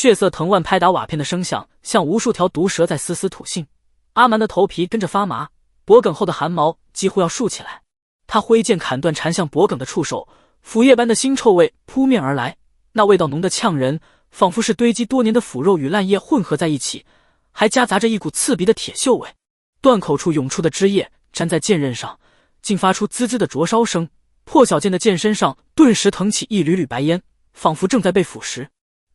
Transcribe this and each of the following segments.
血色藤蔓拍打瓦片的声响，像无数条毒蛇在嘶嘶吐信。阿蛮的头皮跟着发麻，脖梗后的汗毛几乎要竖起来。他挥剑砍断缠向脖梗的触手，腐液般的腥臭味扑面而来，那味道浓得呛人，仿佛是堆积多年的腐肉与烂叶混合在一起，还夹杂着一股刺鼻的铁锈味。断口处涌出的汁液粘在剑刃上，竟发出滋滋的灼烧声。破晓剑的剑身上顿时腾起一缕缕白烟，仿佛正在被腐蚀。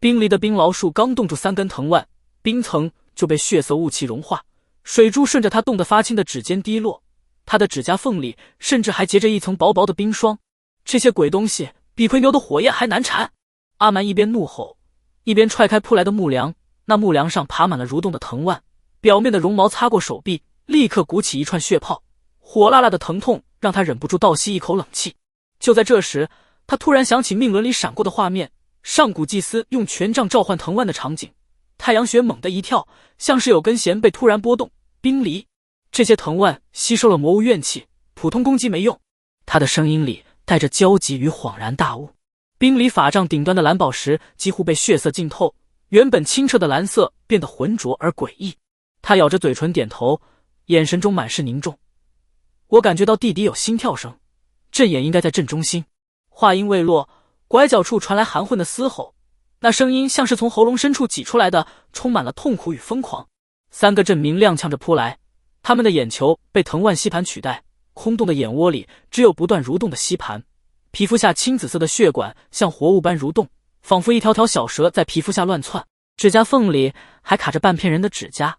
冰离的冰牢树刚冻住3根藤蔓，冰层就被血色雾气融化，水珠顺着他冻得发青的指尖滴落，他的指甲缝里甚至还结着一层薄薄的冰霜。这些鬼东西比葵牛的火焰还难缠！阿蛮一边怒吼，一边踹开扑来的木梁，那木梁上爬满了蠕动的藤蔓，表面的绒毛擦过手臂，立刻鼓起一串血泡，火辣辣的疼痛让他忍不住倒吸一口冷气。就在这时，他突然想起命轮里闪过的画面，上古祭司用权杖召唤藤蔓的场景。太阳穴猛地一跳，像是有根弦被突然拨动。冰离，这些藤蔓吸收了魔物怨气，普通攻击没用。他的声音里带着焦急与恍然大悟。冰离法杖顶端的蓝宝石几乎被血色浸透，原本清澈的蓝色变得浑浊而诡异。他咬着嘴唇点头，眼神中满是凝重。我感觉到地底有心跳声，阵眼应该在阵中心。话音未落，拐角处传来含混的嘶吼，那声音像是从喉咙深处挤出来的，充满了痛苦与疯狂。3个阵民踉跄着扑来，他们的眼球被藤蔓吸盘取代，空洞的眼窝里只有不断蠕动的吸盘，皮肤下青紫色的血管像活物般蠕动，仿佛一条条小蛇在皮肤下乱窜，指甲缝里还卡着半片人的指甲，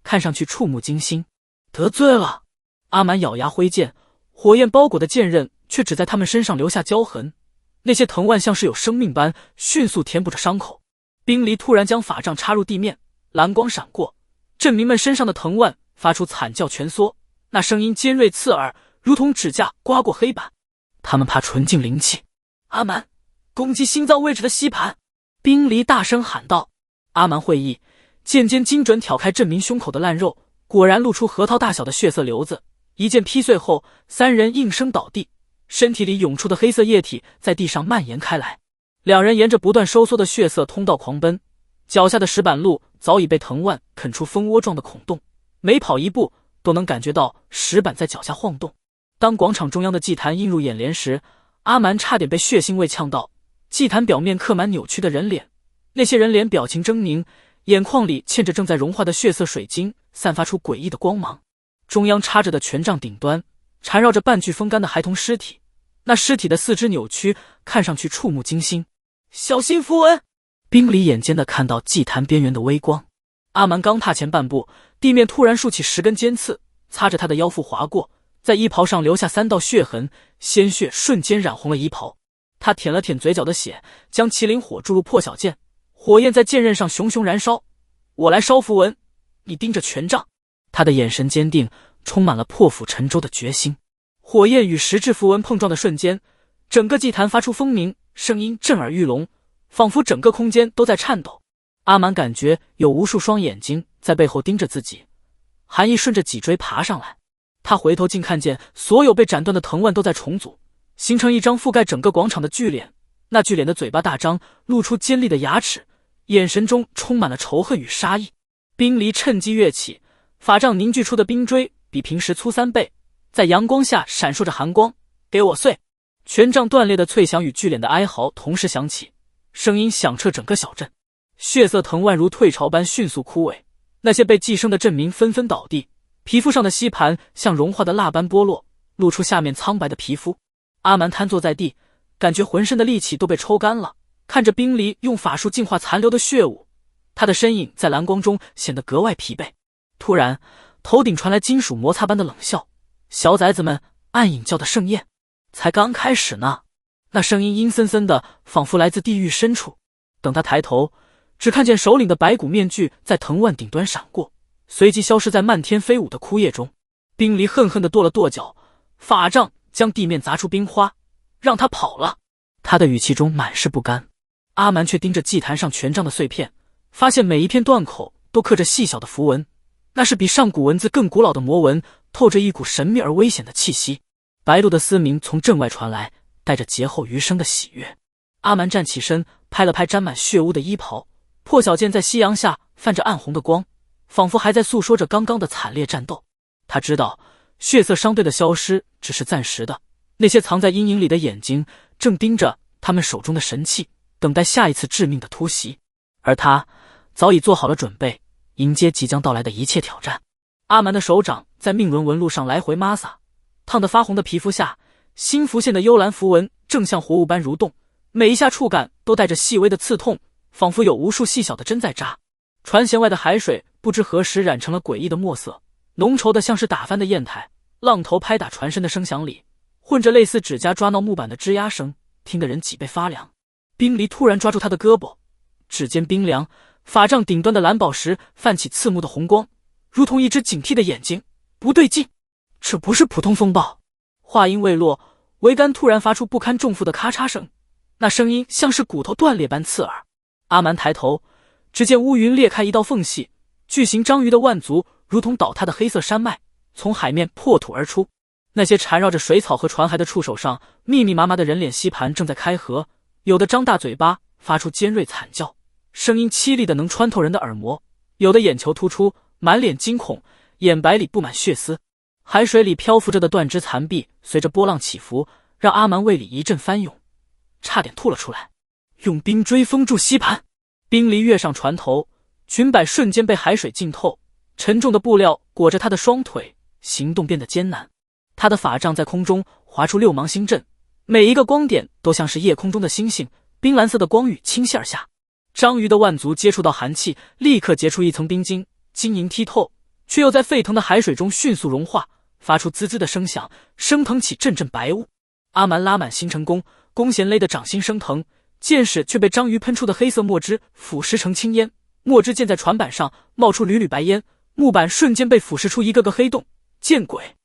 看上去触目惊心。得罪了！阿蛮咬牙挥剑，火焰包裹的剑刃却只在他们身上留下焦痕，那些藤蔓像是有生命般迅速填补着伤口。冰离突然将法杖插入地面，蓝光闪过，镇民们身上的藤蔓发出惨叫蜷缩，那声音尖锐刺耳，如同指甲刮过黑板。他们怕纯净灵气。阿蛮，攻击心脏位置的吸盘！冰离大声喊道。阿蛮会意，剑尖精准挑开镇民胸口的烂肉，果然露出核桃大小的血色瘤子。一剑劈碎后，3人应声倒地，身体里涌出的黑色液体在地上蔓延开来。2人沿着不断收缩的血色通道狂奔，脚下的石板路早已被藤蔓啃出蜂窝状的孔洞，每跑一步都能感觉到石板在脚下晃动。当广场中央的祭坛映入眼帘时，阿蛮差点被血腥味呛到。祭坛表面刻满扭曲的人脸，那些人脸表情狰狞，眼眶里嵌着正在融化的血色水晶，散发出诡异的光芒。中央插着的权杖顶端缠绕着半具风干的孩童尸体，那尸体的4肢扭曲，看上去触目惊心。小心符文！冰离眼尖的看到祭坛边缘的微光。阿蛮刚踏前半步，地面突然竖起10根尖刺，擦着他的腰腹划过，在衣袍上留下3道血痕，鲜血瞬间染红了衣袍。他舔了舔嘴角的血，将麒麟火注入破晓剑，火焰在剑刃上熊熊燃烧。我来烧符文，你盯着权杖。他的眼神坚定，充满了破釜沉舟的决心。火焰与实质符文碰撞的瞬间，整个祭坛发出风鸣，声音震耳欲聋，仿佛整个空间都在颤抖。阿蛮感觉有无数双眼睛在背后盯着自己，寒意顺着脊椎爬上来。他回头竟看见所有被斩断的藤蔓都在重组，形成一张覆盖整个广场的巨脸。那巨脸的嘴巴大张，露出尖利的牙齿，眼神中充满了仇恨与杀意。冰离趁机跃起，法杖凝聚出的冰锥比平时粗3倍，在阳光下闪烁着寒光。给我碎！权杖断裂的脆响与巨脸的哀嚎同时响起，声音响彻整个小镇。血色藤蔓如退潮般迅速枯萎，那些被寄生的镇民纷纷倒地，皮肤上的吸盘像融化的蜡般剥落，露出下面苍白的皮肤。阿蛮瘫坐在地，感觉浑身的力气都被抽干了，看着冰离用法术净化残留的血雾，他的身影在蓝光中显得格外疲惫。突然，头顶传来金属摩擦般的冷笑，小崽子们暗影叫的盛宴才刚开始呢。那声音阴森森的，仿佛来自地狱深处。等他抬头，只看见首领的白骨面具在藤蔓顶端闪过，随即消失在漫天飞舞的枯叶中。冰离恨恨地跺了跺脚，法杖将地面砸出冰花，让他跑了。他的语气中满是不甘。阿蛮却盯着祭坛上权杖的碎片，发现每一片断口都刻着细小的符文，那是比上古文字更古老的魔文，透着一股神秘而危险的气息。白鹿的嘶鸣从阵外传来，带着劫后余生的喜悦。阿蛮站起身，拍了拍沾满血污的衣袍，破晓剑在夕阳下泛着暗红的光，仿佛还在诉说着刚刚的惨烈战斗。他知道血色商队的消失只是暂时的，那些藏在阴影里的眼睛正盯着他们手中的神器，等待下一次致命的突袭。而他早已做好了准备，迎接即将到来的一切挑战。阿蛮的手掌在命轮纹路上来回摩挲，烫得发红的皮肤下，新浮现的幽蓝符文正像活物般蠕动，每一下触感都带着细微的刺痛，仿佛有无数细小的针在扎。船舷外的海水不知何时染成了诡异的墨色，浓稠的像是打翻的砚台，浪头拍打船身的声响里，混着类似指甲抓挠木板的吱呀声，听得人脊背发凉。冰离突然抓住他的胳膊，指尖冰凉，法杖顶端的蓝宝石泛起刺目的红光，如同一只警惕的眼睛。不对劲，这不是普通风暴。话音未落，桅杆突然发出不堪重负的咔嚓声，那声音像是骨头断裂般刺耳。阿蛮抬头，只见乌云裂开一道缝隙，巨型章鱼的腕足如同倒塌的黑色山脉，从海面破土而出。那些缠绕着水草和船骸的触手上，密密麻麻的人脸吸盘正在开合，有的张大嘴巴发出尖锐惨叫，声音凄厉的能穿透人的耳膜；有的眼球突出，满脸惊恐，眼白里布满血丝。海水里漂浮着的断肢残壁随着波浪起伏，让阿蛮胃里一阵翻涌，差点吐了出来。用冰锥封住吸盘。冰离跃上船头，裙摆瞬间被海水浸透，沉重的布料裹着他的双腿，行动变得艰难。他的法杖在空中划出六芒星阵，每一个光点都像是夜空中的星星，冰蓝色的光雨倾泻而下。章鱼的腕足接触到寒气，立刻结出一层冰晶，晶莹剔透，却又在沸腾的海水中迅速融化，发出滋滋的声响，升腾起阵阵白雾。阿蛮拉满星辰弓，弓弦勒得掌心升腾，箭矢却被章鱼喷出的黑色墨汁腐蚀成青烟。墨汁溅在船板上，冒出缕缕白烟，木板瞬间被腐蚀出一个个黑洞。见鬼，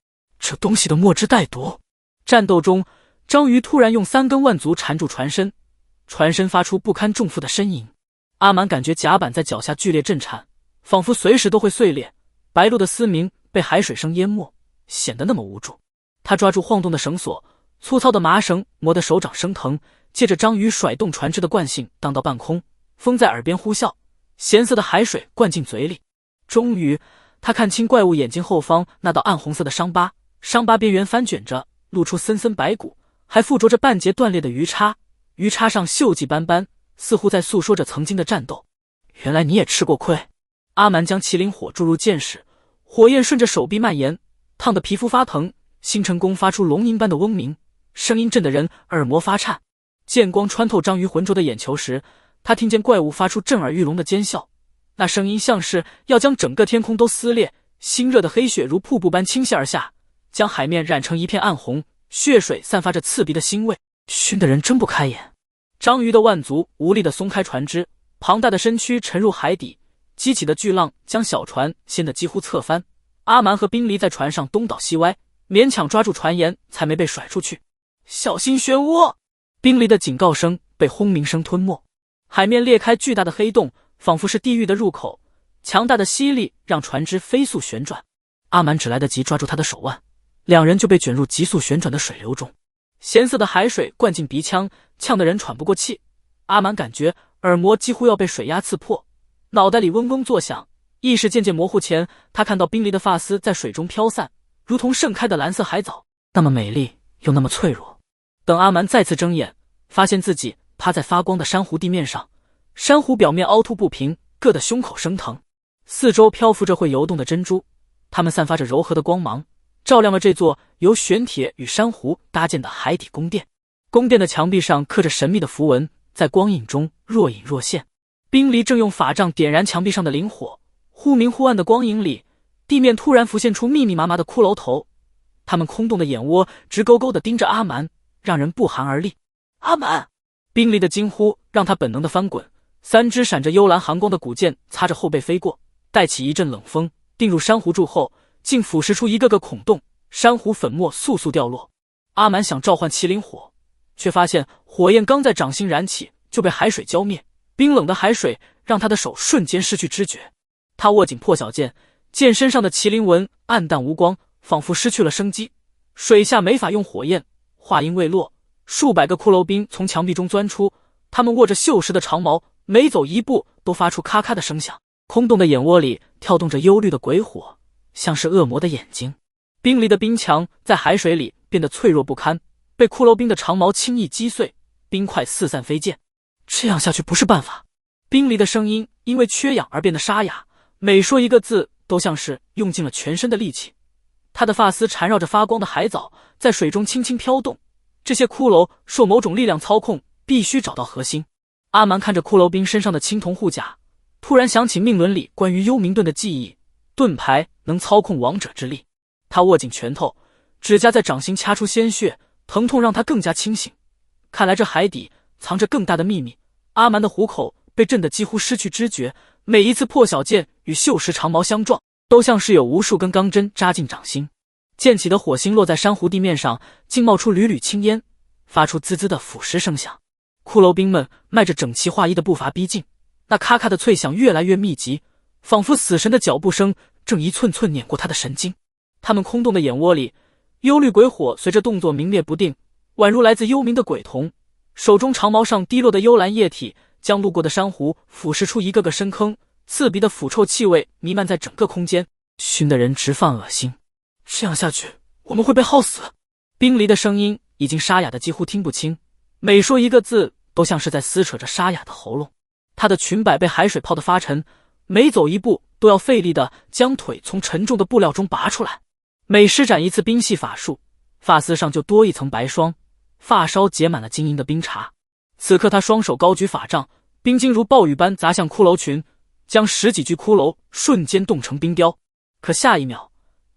这东西的墨汁带毒！战斗中，章鱼突然用3根腕足缠住船身，船身发出不堪重负的呻吟。阿蛮感觉甲板在脚下剧烈震颤，仿佛随时都会碎裂。白鹭的嘶鸣被海水声淹没，显得那么无助。他抓住晃动的绳索，粗糙的麻绳磨得手掌生疼，借着章鱼甩动船只的惯性荡到半空，风在耳边呼啸，咸涩的海水灌进嘴里。终于，他看清怪物眼睛后方那道暗红色的伤疤，伤疤边缘翻卷着，露出森森白骨，还附着着半截断裂的鱼叉，鱼叉上锈迹斑斑，似乎在诉说着曾经的战斗。原来你也吃过亏。阿蛮将麒麟火注入剑矢，火焰顺着手臂蔓延，烫得皮肤发疼。星辰弓发出龙吟般的嗡鸣，声音震得人耳膜发颤。剑光穿透章鱼浑浊的眼球时，他听见怪物发出震耳欲聋的尖笑，那声音像是要将整个天空都撕裂。腥热的黑血如瀑布般倾泻而下，将海面染成一片暗红，血水散发着刺鼻的腥味，熏得人睁不开眼。章鱼的腕足无力地松开船只，庞大的身躯沉入海底，激起的巨浪将小船掀得几乎侧翻。阿蛮和冰离在船上东倒西歪，勉强抓住船沿才没被甩出去。小心漩涡！冰离的警告声被轰鸣声吞没，海面裂开巨大的黑洞，仿佛是地狱的入口。强大的吸力让船只飞速旋转，阿蛮只来得及抓住他的手腕，两人就被卷入急速旋转的水流中。咸涩的海水灌进鼻腔，呛得人喘不过气。阿蛮感觉耳膜几乎要被水压刺破，脑袋里嗡嗡作响，意识渐渐模糊前，他看到冰离的发丝在水中飘散，如同盛开的蓝色海藻，那么美丽又那么脆弱。等阿蛮再次睁眼，发现自己趴在发光的珊瑚地面上，珊瑚表面凹凸不平，硌得胸口生疼。四周漂浮着会游动的珍珠，它们散发着柔和的光芒，照亮了这座由玄铁与珊瑚搭建的海底宫殿。宫殿的墙壁上刻着神秘的符文，在光影中若隐若现。冰离正用法杖点燃墙壁上的灵火，忽明忽暗的光影里，地面突然浮现出密密麻麻的骷髅头，他们空洞的眼窝直勾勾地盯着阿蛮，让人不寒而栗。阿蛮！冰离的惊呼让他本能地翻滚，3支闪着幽蓝寒光的古剑擦着后背飞过，带起一阵冷风，定入珊瑚柱后，竟腐蚀出一个个孔洞，珊瑚粉末簌簌掉落。阿蛮想召唤麒麟火，却发现火焰刚在掌心燃起，就被海水浇灭。冰冷的海水让他的手瞬间失去知觉。他握紧破晓剑，剑身上的麒麟纹暗淡无光，仿佛失去了生机。水下没法用火焰。话音未落，数百个骷髅兵从墙壁中钻出，他们握着锈蚀的长矛，每走一步都发出咔咔的声响。空洞的眼窝里跳动着忧虑的鬼火，像是恶魔的眼睛。冰离的冰墙在海水里变得脆弱不堪，被骷髅兵的长矛轻易击碎，冰块四散飞溅。这样下去不是办法。冰离的声音因为缺氧而变得沙哑，每说一个字都像是用尽了全身的力气。他的发丝缠绕着发光的海藻，在水中轻轻飘动。这些骷髅受某种力量操控，必须找到核心。阿蛮看着骷髅兵身上的青铜护甲，突然想起命轮里关于幽冥盾的记忆，盾牌能操控王者之力。他握紧拳头，指甲在掌心掐出鲜血，疼痛让他更加清醒。看来这海底藏着更大的秘密。阿蛮的虎口被震得几乎失去知觉，每一次破晓剑与锈蚀长矛相撞，都像是有无数根钢针扎进掌心。溅起的火星落在珊瑚地面上，竟冒出缕缕青烟，发出滋滋的腐蚀声响。骷髅兵们迈着整齐划一的步伐逼近，那咔咔的脆响越来越密集，仿佛死神的脚步声正一寸寸碾过他的神经。他们空洞的眼窝里，幽虑鬼火随着动作明灭不定，宛如来自幽冥的鬼童。手中长矛上滴落的幽蓝液体将路过的珊瑚腐蚀出一个个深坑，刺鼻的腐臭气味弥漫在整个空间，熏得人直犯恶心。这样下去我们会被耗死。冰离的声音已经沙哑的几乎听不清，每说一个字都像是在撕扯着沙哑的喉咙。他的裙摆被海水泡得发沉，每走一步都要费力地将腿从沉重的布料中拔出来。每施展一次冰系法术，发丝上就多一层白霜，发梢结满了晶莹的冰碴。此刻他双手高举法杖，冰晶如暴雨般砸向骷髅群，将十几具骷髅瞬间冻成冰雕。可下一秒，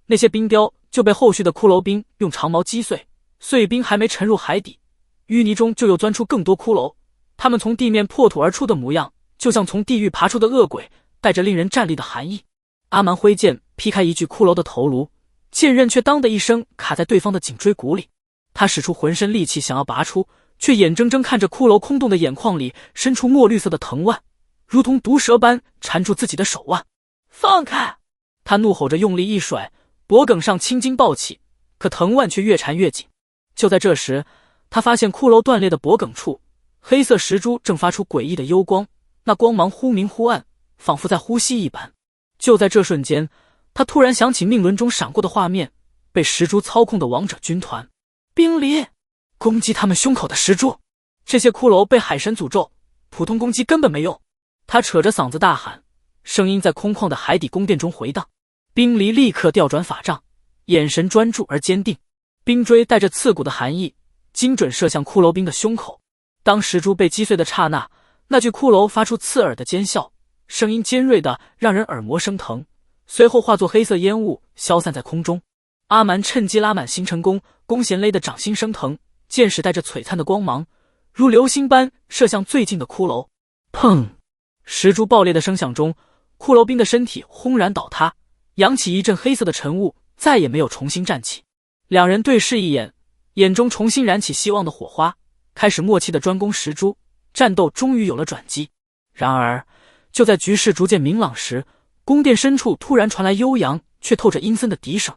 那些冰雕就被后续的骷髅兵用长矛击碎，碎冰还没沉入海底，淤泥中就又钻出更多骷髅。他们从地面破土而出的模样，就像从地狱爬出的恶鬼，带着令人战栗的寒意。阿蛮挥剑劈开一具骷髅的头颅，剑刃却当的一声卡在对方的颈椎骨里。他使出浑身力气想要拔出，却眼睁睁看着骷髅空洞的眼眶里伸出墨绿色的藤蔓，如同毒蛇般缠住自己的手腕。放开！他怒吼着用力一甩，脖颈上青筋暴起，可藤蔓却越缠越紧。就在这时，他发现骷髅断裂的脖颈处，黑色石珠正发出诡异的幽光，那光芒忽明忽暗，仿佛在呼吸一般。就在这瞬间，他突然想起命轮中闪过的画面，被石珠操控的王者军团。冰离，攻击他们胸口的石珠。这些骷髅被海神诅咒，普通攻击根本没用。他扯着嗓子大喊，声音在空旷的海底宫殿中回荡。冰离立刻调转法杖，眼神专注而坚定，冰锥带着刺骨的寒意，精准射向骷髅兵的胸口。当石珠被击碎的刹那，那具骷髅发出刺耳的尖笑，声音尖锐的让人耳膜生疼，随后化作黑色烟雾消散在空中。阿蛮趁机拉满星辰弓，弓弦勒得掌心生疼，箭矢带着璀璨的光芒，如流星般射向最近的骷髅。砰！石珠爆裂的声响中，骷髅兵的身体轰然倒塌，扬起一阵黑色的尘雾，再也没有重新站起。两人对视一眼，眼中重新燃起希望的火花，开始默契的专攻石珠，战斗终于有了转机。然而，就在局势逐渐明朗时，宫殿深处突然传来悠扬却透着阴森的笛声。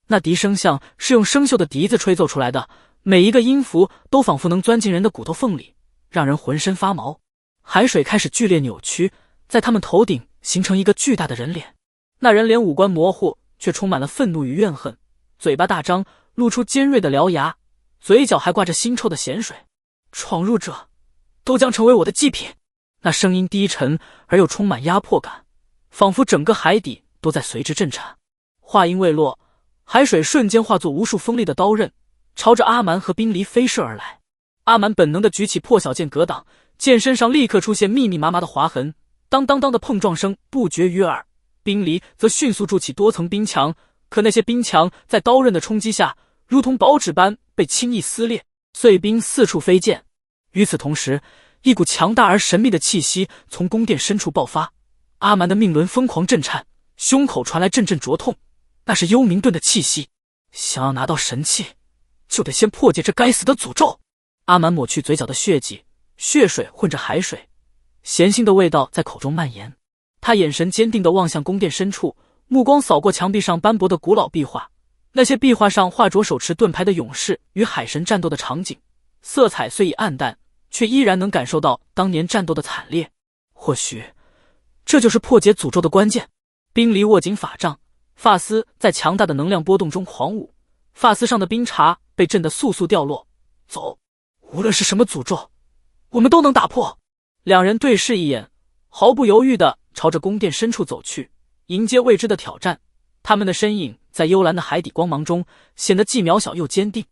那笛声像是用生锈的笛子吹奏出来的，每一个音符都仿佛能钻进人的骨头缝里，让人浑身发毛。海水开始剧烈扭曲，在他们头顶形成一个巨大的人脸。那人脸五官模糊，却充满了愤怒与怨恨，嘴巴大张，露出尖锐的獠牙，嘴角还挂着腥臭的咸水。闯入者都将成为我的祭品。那声音低沉而又充满压迫感，仿佛整个海底都在随之震颤。话音未落，海水瞬间化作无数锋利的刀刃，朝着阿蛮和冰离飞射而来。阿蛮本能地举起破晓剑格挡，剑身上立刻出现密密麻麻的划痕，当当当的碰撞声不绝于耳。冰离则迅速筑起多层冰墙，可那些冰墙在刀刃的冲击下，如同薄纸般被轻易撕裂，碎冰四处飞溅。与此同时，一股强大而神秘的气息从宫殿深处爆发，阿蛮的命轮疯狂震颤，胸口传来阵阵灼痛，那是幽冥盾的气息。想要拿到神器，就得先破解这该死的诅咒。阿蛮抹去嘴角的血迹，血水混着海水，咸腥的味道在口中蔓延。他眼神坚定地望向宫殿深处，目光扫过墙壁上斑驳的古老壁画，那些壁画上画着手持盾牌的勇士与海神战斗的场景，色彩虽已暗淡，却依然能感受到当年战斗的惨烈。或许这就是破解诅咒的关键。冰离握紧法杖，发丝在强大的能量波动中狂舞，发丝上的冰碴被震得簌簌掉落。走，无论是什么诅咒，我们都能打破。两人对视一眼，毫不犹豫地朝着宫殿深处走去，迎接未知的挑战。他们的身影在幽蓝的海底光芒中显得既渺小又坚定。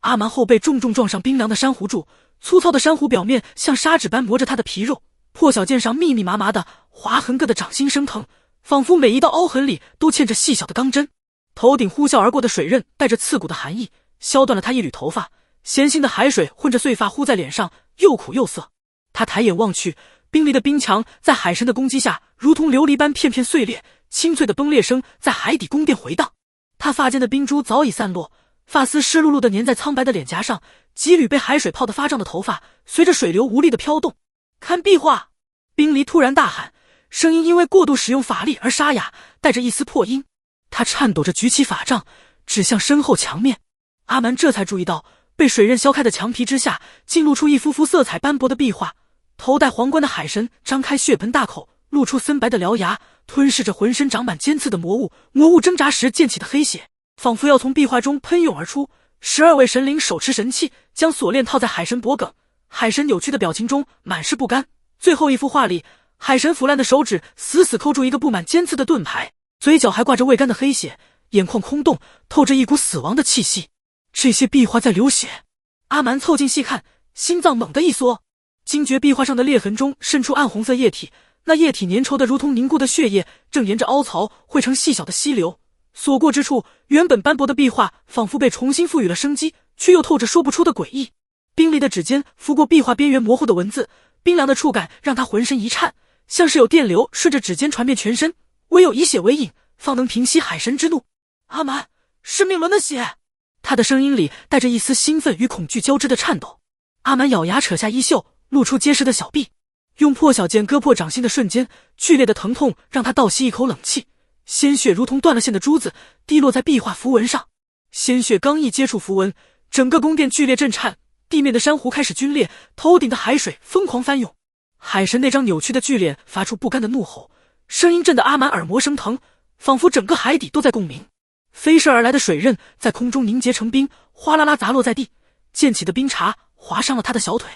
阿蛮后背重重撞上冰凉的珊瑚柱，粗糙的珊瑚表面像砂纸般磨着他的皮肉，破晓剑上密密麻麻的划痕硌得掌心生疼，仿佛每一道凹痕里都嵌着细小的钢针。头顶呼啸而过的水刃带着刺骨的寒意，削断了他一缕头发，咸腥的海水混着碎发呼在脸上，又苦又涩。他抬眼望去，冰离的冰墙在海神的攻击下如同琉璃般片片碎裂，清脆的崩裂声在海底宫殿回荡。他发间的冰珠早已散落，发丝湿漉漉地粘在苍白的脸颊上，几缕被海水泡得发胀的头发随着水流无力地飘动。看壁画！冰离突然大喊，声音因为过度使用法力而沙哑，带着一丝破音。他颤抖着举起法杖，指向身后墙面。阿蛮这才注意到，被水刃削开的墙皮之下竟露出一幅幅色彩斑驳的壁画。头戴皇冠的海神张开血盆大口，露出森白的獠牙，吞噬着浑身长满尖刺的魔物。魔物挣扎时溅起的黑血仿佛要从壁画中喷涌而出。12位神灵手持神器，将锁链套在海神脖颈。海神扭曲的表情中满是不甘。最后一幅画里，海神腐烂的手指死死扣住一个布满尖刺的盾牌，嘴角还挂着未干的黑血，眼眶空洞，透着一股死亡的气息。这些壁画在流血。阿蛮凑近细看，心脏猛地一缩，惊觉壁画上的裂痕中渗出暗红色液体，那液体粘稠的如同凝固的血液，正沿着凹槽汇成细小的溪流。所过之处，原本斑驳的壁画仿佛被重新赋予了生机，却又透着说不出的诡异。冰离的指尖拂过壁画边缘模糊的文字，冰凉的触感让他浑身一颤，像是有电流顺着指尖传遍全身，唯有以血为引，方能平息海神之怒。阿蛮，生命轮的血！他的声音里带着一丝兴奋与恐惧交织的颤抖。阿蛮咬牙扯下衣袖，露出结实的小臂，用破晓剑割破掌心的瞬间，剧烈的疼痛让他倒吸一口冷气，鲜血如同断了线的珠子滴落在壁画符文上。鲜血刚一接触符文，整个宫殿剧烈震颤，地面的珊瑚开始皲裂，头顶的海水疯狂翻涌。海神那张扭曲的巨脸发出不甘的怒吼，声音震得阿蛮耳膜生疼，仿佛整个海底都在共鸣。飞射而来的水刃在空中凝结成冰，哗啦啦砸落在地，溅起的冰碴划伤了他的小腿。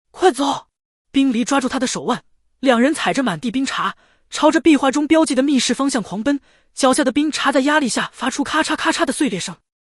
快走！冰离抓住他的手腕，两人踩着满地冰碴，朝着壁画中标记的密室方向狂奔。脚下的冰碴在压力下发出咔嚓咔嚓的碎裂声，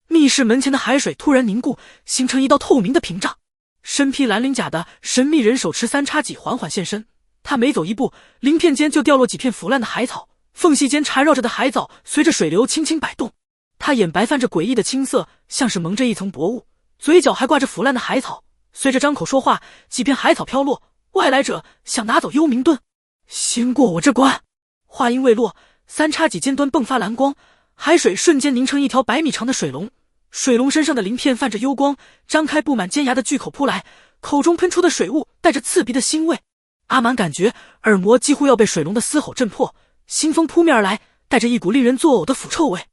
密室门前的海水突然凝固，形成一道透明的屏障。身披蓝鳞甲的神秘人手持三叉戟缓缓现身，他每走一步，鳞片间就掉落几片腐烂的海草，缝隙间缠绕着的海藻随着水流轻轻摆动。他眼白泛着诡异的青色，像是蒙着一层薄雾，嘴角还挂着腐烂的海草。随着张口说话，几片海草飘落，外来者想拿走幽冥盾，先过我这关。话音未落，三叉戟尖端迸发蓝光，海水瞬间凝成一条100米长的水龙，水龙身上的鳞片泛着幽光，张开布满尖牙的巨口扑来，口中喷出的水雾带着刺鼻的腥味。阿蛮感觉耳膜几乎要被水龙的嘶吼震破，腥风扑面而来，带着一股令人作呕的腐臭味。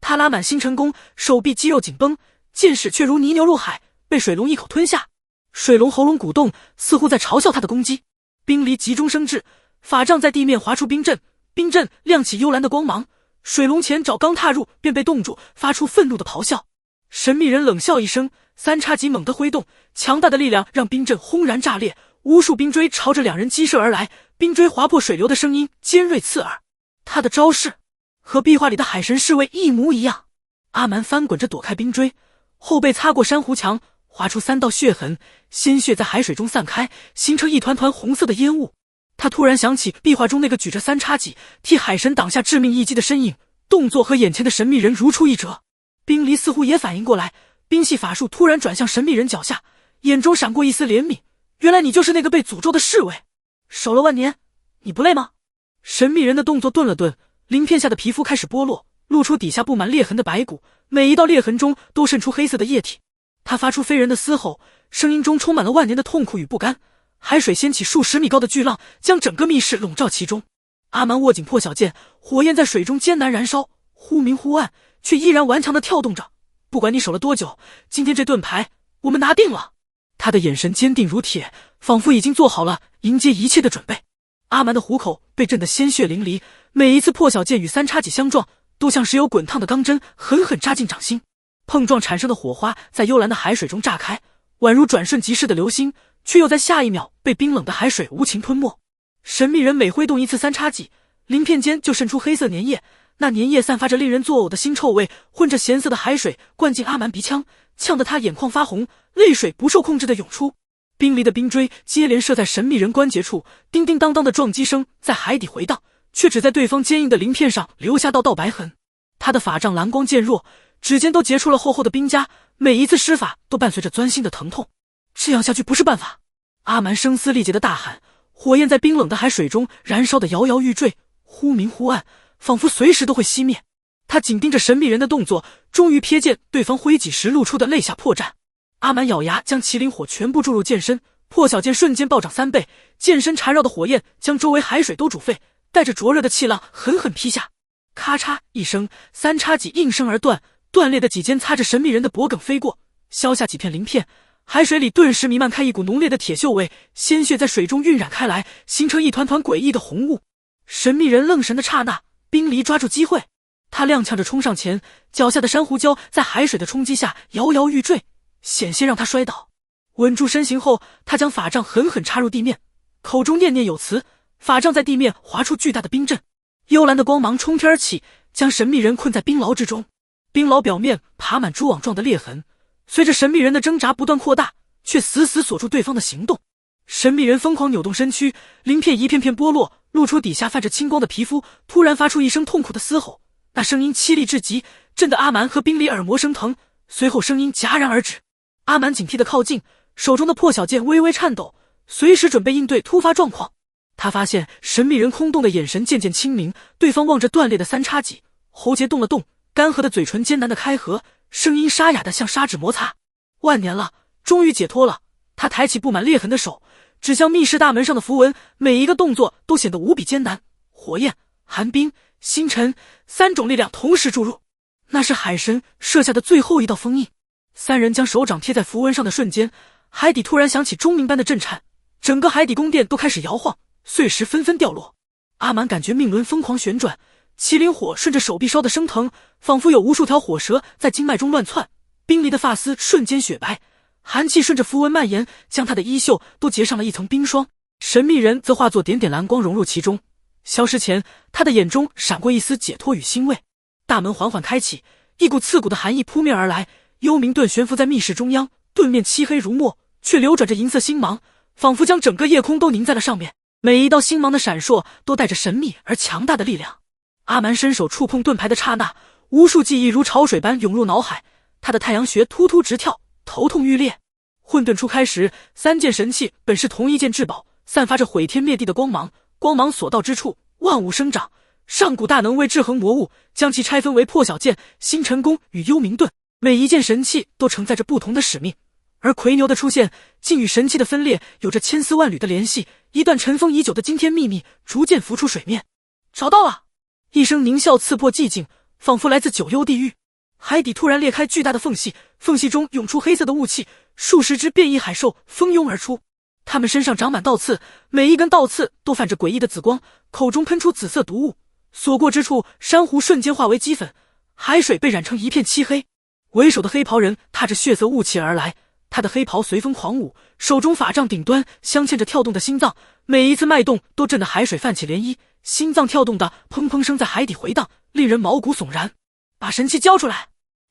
他拉满星辰弓，手臂肌肉紧绷，剑矢却如泥牛入海，被水龙一口吞下。水龙喉咙鼓动，似乎在嘲笑他的攻击。冰离急中生智，法杖在地面划出冰阵，冰阵亮起幽蓝的光芒，水龙前爪刚踏入便被冻住，发出愤怒的咆哮。神秘人冷笑一声，三叉戟猛地挥动，强大的力量让冰阵轰然炸裂，无数冰锥朝着两人击射而来，冰锥划破水流的声音尖锐刺耳。他的招式和壁画里的海神侍卫一模一样。阿蛮翻滚着躲开冰锥，后背擦过珊瑚墙，划出3道血痕，鲜血在海水中散开，形成一团团红色的烟雾。他突然想起壁画中那个举着三叉戟替海神挡下致命一击的身影，动作和眼前的神秘人如出一辙。冰离似乎也反应过来，冰系法术突然转向神秘人脚下，眼中闪过一丝怜悯。原来你就是那个被诅咒的侍卫，守了万年，你不累吗？神秘人的动作顿了顿，鳞片下的皮肤开始剥落，露出底下布满裂痕的白骨，每一道裂痕中都渗出黑色的液体。他发出非人的嘶吼，声音中充满了万年的痛苦与不甘。海水掀起数10米高的巨浪，将整个密室笼罩其中。阿蛮握紧破晓剑，火焰在水中艰难燃烧，忽明忽暗，却依然顽强地跳动着。不管你守了多久，今天这盾牌我们拿定了。他的眼神坚定如铁，仿佛已经做好了迎接一切的准备。阿蛮的虎口被震得鲜血淋漓，每一次破晓剑与三叉戟相撞，都像是有滚烫的钢针狠狠扎进掌心。碰撞产生的火花在幽蓝的海水中炸开，宛如转瞬即逝的流星，却又在下一秒被冰冷的海水无情吞没。神秘人每挥动一次三叉戟，鳞片间就渗出黑色粘液，那粘液散发着令人作呕的腥臭味，混着咸涩的海水灌进阿蛮鼻腔，呛得他眼眶发红，泪水不受控制地涌出。冰离的冰锥接连射在神秘人关节处，叮叮当当的撞击声在海底回荡，却只在对方坚硬的鳞片上留下道道白痕。他的法杖蓝光渐弱，指尖都结出了厚厚的冰痂，每一次施法都伴随着钻心的疼痛。这样下去不是办法！阿蛮声嘶力竭的大喊，火焰在冰冷的海水中燃烧得摇摇欲坠，忽明忽暗，仿佛随时都会熄灭。他紧盯着神秘人的动作，终于瞥见对方挥戟时露出的肋下破绽。阿蛮咬牙将麒麟火全部注入剑身，破晓剑瞬间暴涨3倍，剑身缠绕的火焰将周围海水都煮沸，带着灼热的气浪狠狠劈下。咔嚓一声，三叉戟应声而断，断裂的戟尖擦着神秘人的脖颈飞过，削下几片鳞片。海水里顿时弥漫开一股浓烈的铁锈味，鲜血在水中晕染开来，形成一团团诡异的红雾。神秘人愣神的刹那，冰离抓住机会，他踉跄着冲上前，脚下的珊瑚礁在海水的冲击下摇摇欲坠，险些让他摔倒。稳住身形后，他将法杖狠狠插入地面，口中念念有词，法杖在地面划出巨大的冰阵，幽蓝的光芒冲天而起，将神秘人困在冰牢之中。冰牢表面爬满蛛网状的裂痕，随着神秘人的挣扎不断扩大，却死死锁住对方的行动。神秘人疯狂扭动身躯，鳞片一片片剥落，露出底下泛着青光的皮肤，突然发出一声痛苦的嘶吼，那声音凄厉至极，震得阿蛮和冰离耳膜生疼，随后声音戛然而止。阿蛮警惕地靠近，手中的破晓剑微微颤抖，随时准备应对突发状况。他发现神秘人空洞的眼神渐渐清明，对方望着断裂的三叉戟，喉结动了动，干涸的嘴唇艰难地开合，声音沙哑的像砂纸摩擦。万年了，终于解脱了。他抬起布满裂痕的手，指向密室大门上的符文，每一个动作都显得无比艰难。火焰、寒冰、星辰3种力量同时注入，那是海神设下的最后一道封印。三人将手掌贴在符文上的瞬间，海底突然响起钟鸣般的震颤，整个海底宫殿都开始摇晃，碎石纷纷掉落。阿蛮感觉命轮疯狂旋转，麒麟火顺着手臂烧得生疼，仿佛有无数条火蛇在经脉中乱窜。冰离的发丝瞬间雪白，寒气顺着符文蔓延，将他的衣袖都结上了一层冰霜。神秘人则化作点点蓝光融入其中，消失前，他的眼中闪过一丝解脱与欣慰。大门缓缓开启，一股刺骨的寒意扑面而来。幽冥盾悬浮在密室中央，盾面漆黑如墨，却流转着银色星芒，仿佛将整个夜空都凝在了上面。每一道星芒的闪烁都带着神秘而强大的力量。阿蛮伸手触碰盾牌的刹那，无数记忆如潮水般涌入脑海，他的太阳穴突突直跳，头痛欲裂。混沌初开时，3件神器本是同一件至宝，散发着毁天灭地的光芒，光芒所到之处，万物生长。上古大能为制衡魔物，将其拆分为破晓剑、星辰弓与幽冥盾，每一件神器都承载着不同的使命。而魁牛的出现，竟与神器的分裂有着千丝万缕的联系，一段尘封已久的惊天秘密逐渐浮出水面。找到了！一声狞笑刺破寂静，仿佛来自九幽地狱。海底突然裂开巨大的缝隙，缝隙中涌出黑色的雾气，数十只变异海兽蜂拥而出，它们身上长满倒刺，每一根倒刺都泛着诡异的紫光，口中喷出紫色毒雾，所过之处，珊瑚瞬间化为齑粉，海水被染成一片漆黑。为首的黑袍人踏着血色雾气而来，他的黑袍随风狂舞，手中法杖顶端镶嵌着跳动的心脏，每一次脉动都震得海水泛起涟漪，心脏跳动的砰砰声在海底回荡，令人毛骨悚然。把神器交出来！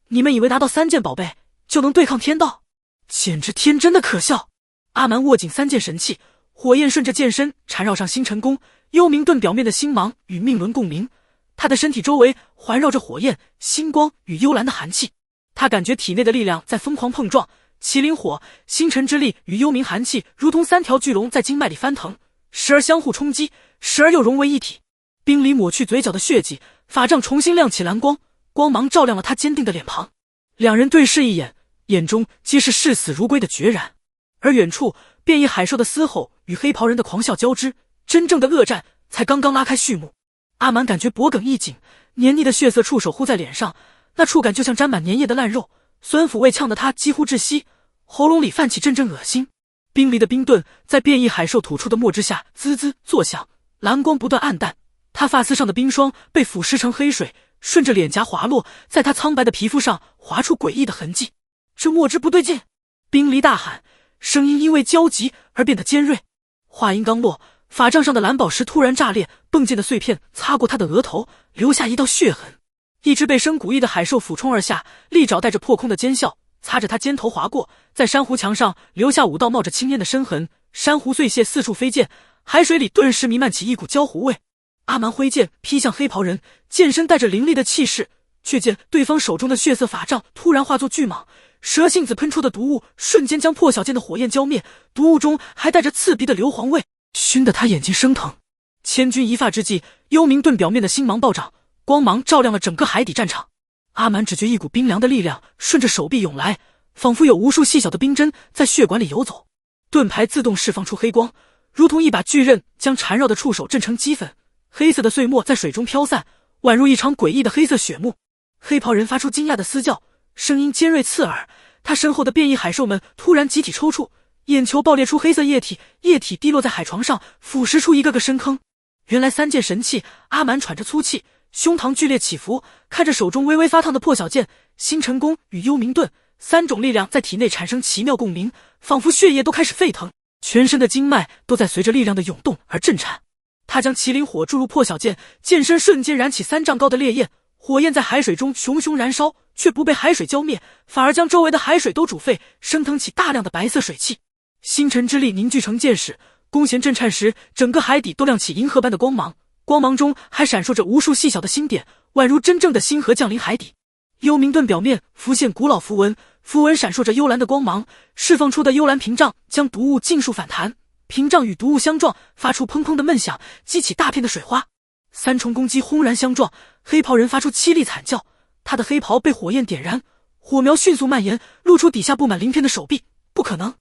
你们以为拿到3件宝贝就能对抗天道？简直天真的可笑！阿蛮握紧3件神器，火焰顺着剑身缠绕上星辰弓，幽冥盾表面的星芒与命轮共鸣，他的身体周围环绕着火焰、星光与幽蓝的寒气。他感觉体内的力量在疯狂碰撞，麒麟火、星辰之力与幽冥寒气如同3条巨龙在经脉里翻腾，时而相互冲击，时而又融为一体。冰离抹去嘴角的血迹，法杖重新亮起蓝光，光芒照亮了他坚定的脸庞。两人对视一眼，眼中皆是视死如归的决然。而远处变异海兽的嘶吼与黑袍人的狂笑交织，真正的恶战才刚刚拉开序幕。阿蛮感觉脖颈一紧，黏腻的血色触手呼在脸上，那触感就像沾满粘液的烂肉，酸腐味呛得他几乎窒息，喉咙里泛起阵阵恶心。冰离的冰盾在变异海兽吐出的墨汁下滋滋作响，蓝光不断暗淡，他发丝上的冰霜被腐蚀成黑水，顺着脸颊滑落，在他苍白的皮肤上划出诡异的痕迹。这墨汁不对劲！冰离大喊，声音因为焦急而变得尖锐。话音刚落，法杖上的蓝宝石突然炸裂，迸溅的碎片擦过他的额头，留下一道血痕。一只被生古翼的海兽俯冲而下，利爪带着破空的尖啸，擦着他肩头划过，在珊瑚墙上留下5道冒着青烟的深痕。珊瑚碎屑四处飞溅，海水里顿时弥漫起一股焦糊味。阿蛮挥剑劈向黑袍人，剑身带着凌厉的气势，却见对方手中的血色法杖突然化作巨蟒，蛇信子喷出的毒雾瞬间将破晓剑的火焰浇灭，毒雾中还带着刺鼻的硫磺味，熏得他眼睛生疼。千钧一发之际，幽冥盾表面的星芒暴涨，光芒照亮了整个海底战场。阿蛮只觉一股冰凉的力量顺着手臂涌来，仿佛有无数细小的冰针在血管里游走。盾牌自动释放出黑光，如同一把巨刃将缠绕的触手震成齑粉，黑色的碎末在水中飘散，宛如一场诡异的黑色血幕。黑袍人发出惊讶的嘶叫，声音尖锐刺耳。他身后的变异海兽们突然集体抽搐，眼球爆裂出黑色液体，液体滴落在海床上，腐蚀出一个个深坑。原来3件神器，阿蛮喘着粗气，胸膛剧烈起伏，看着手中微微发烫的破晓剑、星辰弓与幽冥盾，3种力量在体内产生奇妙共鸣，仿佛血液都开始沸腾，全身的经脉都在随着力量的涌动而震颤。他将麒麟火注入破晓剑，剑身瞬间燃起3丈高的烈焰，火焰在海水中熊熊燃烧，却不被海水浇灭，反而将周围的海水都煮沸，升腾起大量的白色水汽。星辰之力凝聚成剑矢，弓弦震颤时，整个海底都亮起银河般的光芒，光芒中还闪烁着无数细小的星点，宛如真正的星河降临海底。幽冥盾表面浮现古老符文，符文闪烁着幽蓝的光芒，释放出的幽蓝屏障将毒雾尽数反弹，屏障与毒雾相撞，发出砰砰的闷响，激起大片的水花。3重攻击轰然相撞，黑袍人发出凄厉惨叫，他的黑袍被火焰点燃，火苗迅速蔓延，露出底下布满鳞片的手臂。不可能！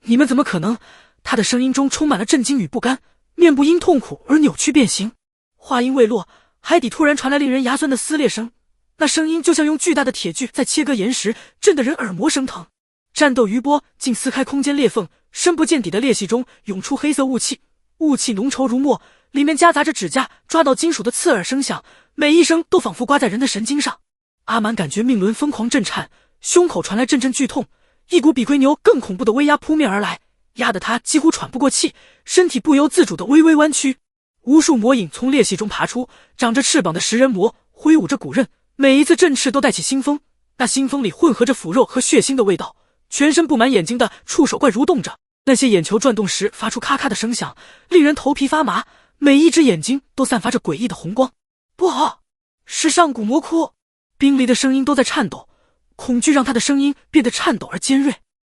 你们怎么可能？他的声音中充满了震惊与不甘，面部因痛苦而扭曲变形。话音未落，海底突然传来令人牙酸的撕裂声，那声音就像用巨大的铁锯在切割岩石，震得人耳膜生疼。战斗余波竟撕开空间裂缝，深不见底的裂隙中涌出黑色雾气，雾气浓稠如墨，里面夹杂着指甲抓到金属的刺耳声响，每一声都仿佛刮在人的神经上。阿蛮感觉命轮疯狂震颤，胸口传来阵阵剧痛，一股比奎牛更恐怖的威压扑面而来，压得他几乎喘不过气，身体不由自主地微微弯曲。无数魔影从裂隙中爬出，长着翅膀的食人魔挥舞着骨刃，每一次振翅都带起腥风，那腥风里混合着腐肉和血腥的味道。全身布满眼睛的触手怪蠕动着，那些眼球转动时发出咔咔的声响，令人头皮发麻，每一只眼睛都散发着诡异的红光。不好，是上古魔窟！冰离的声音都在颤抖，恐惧让他的声音变得颤抖而尖锐。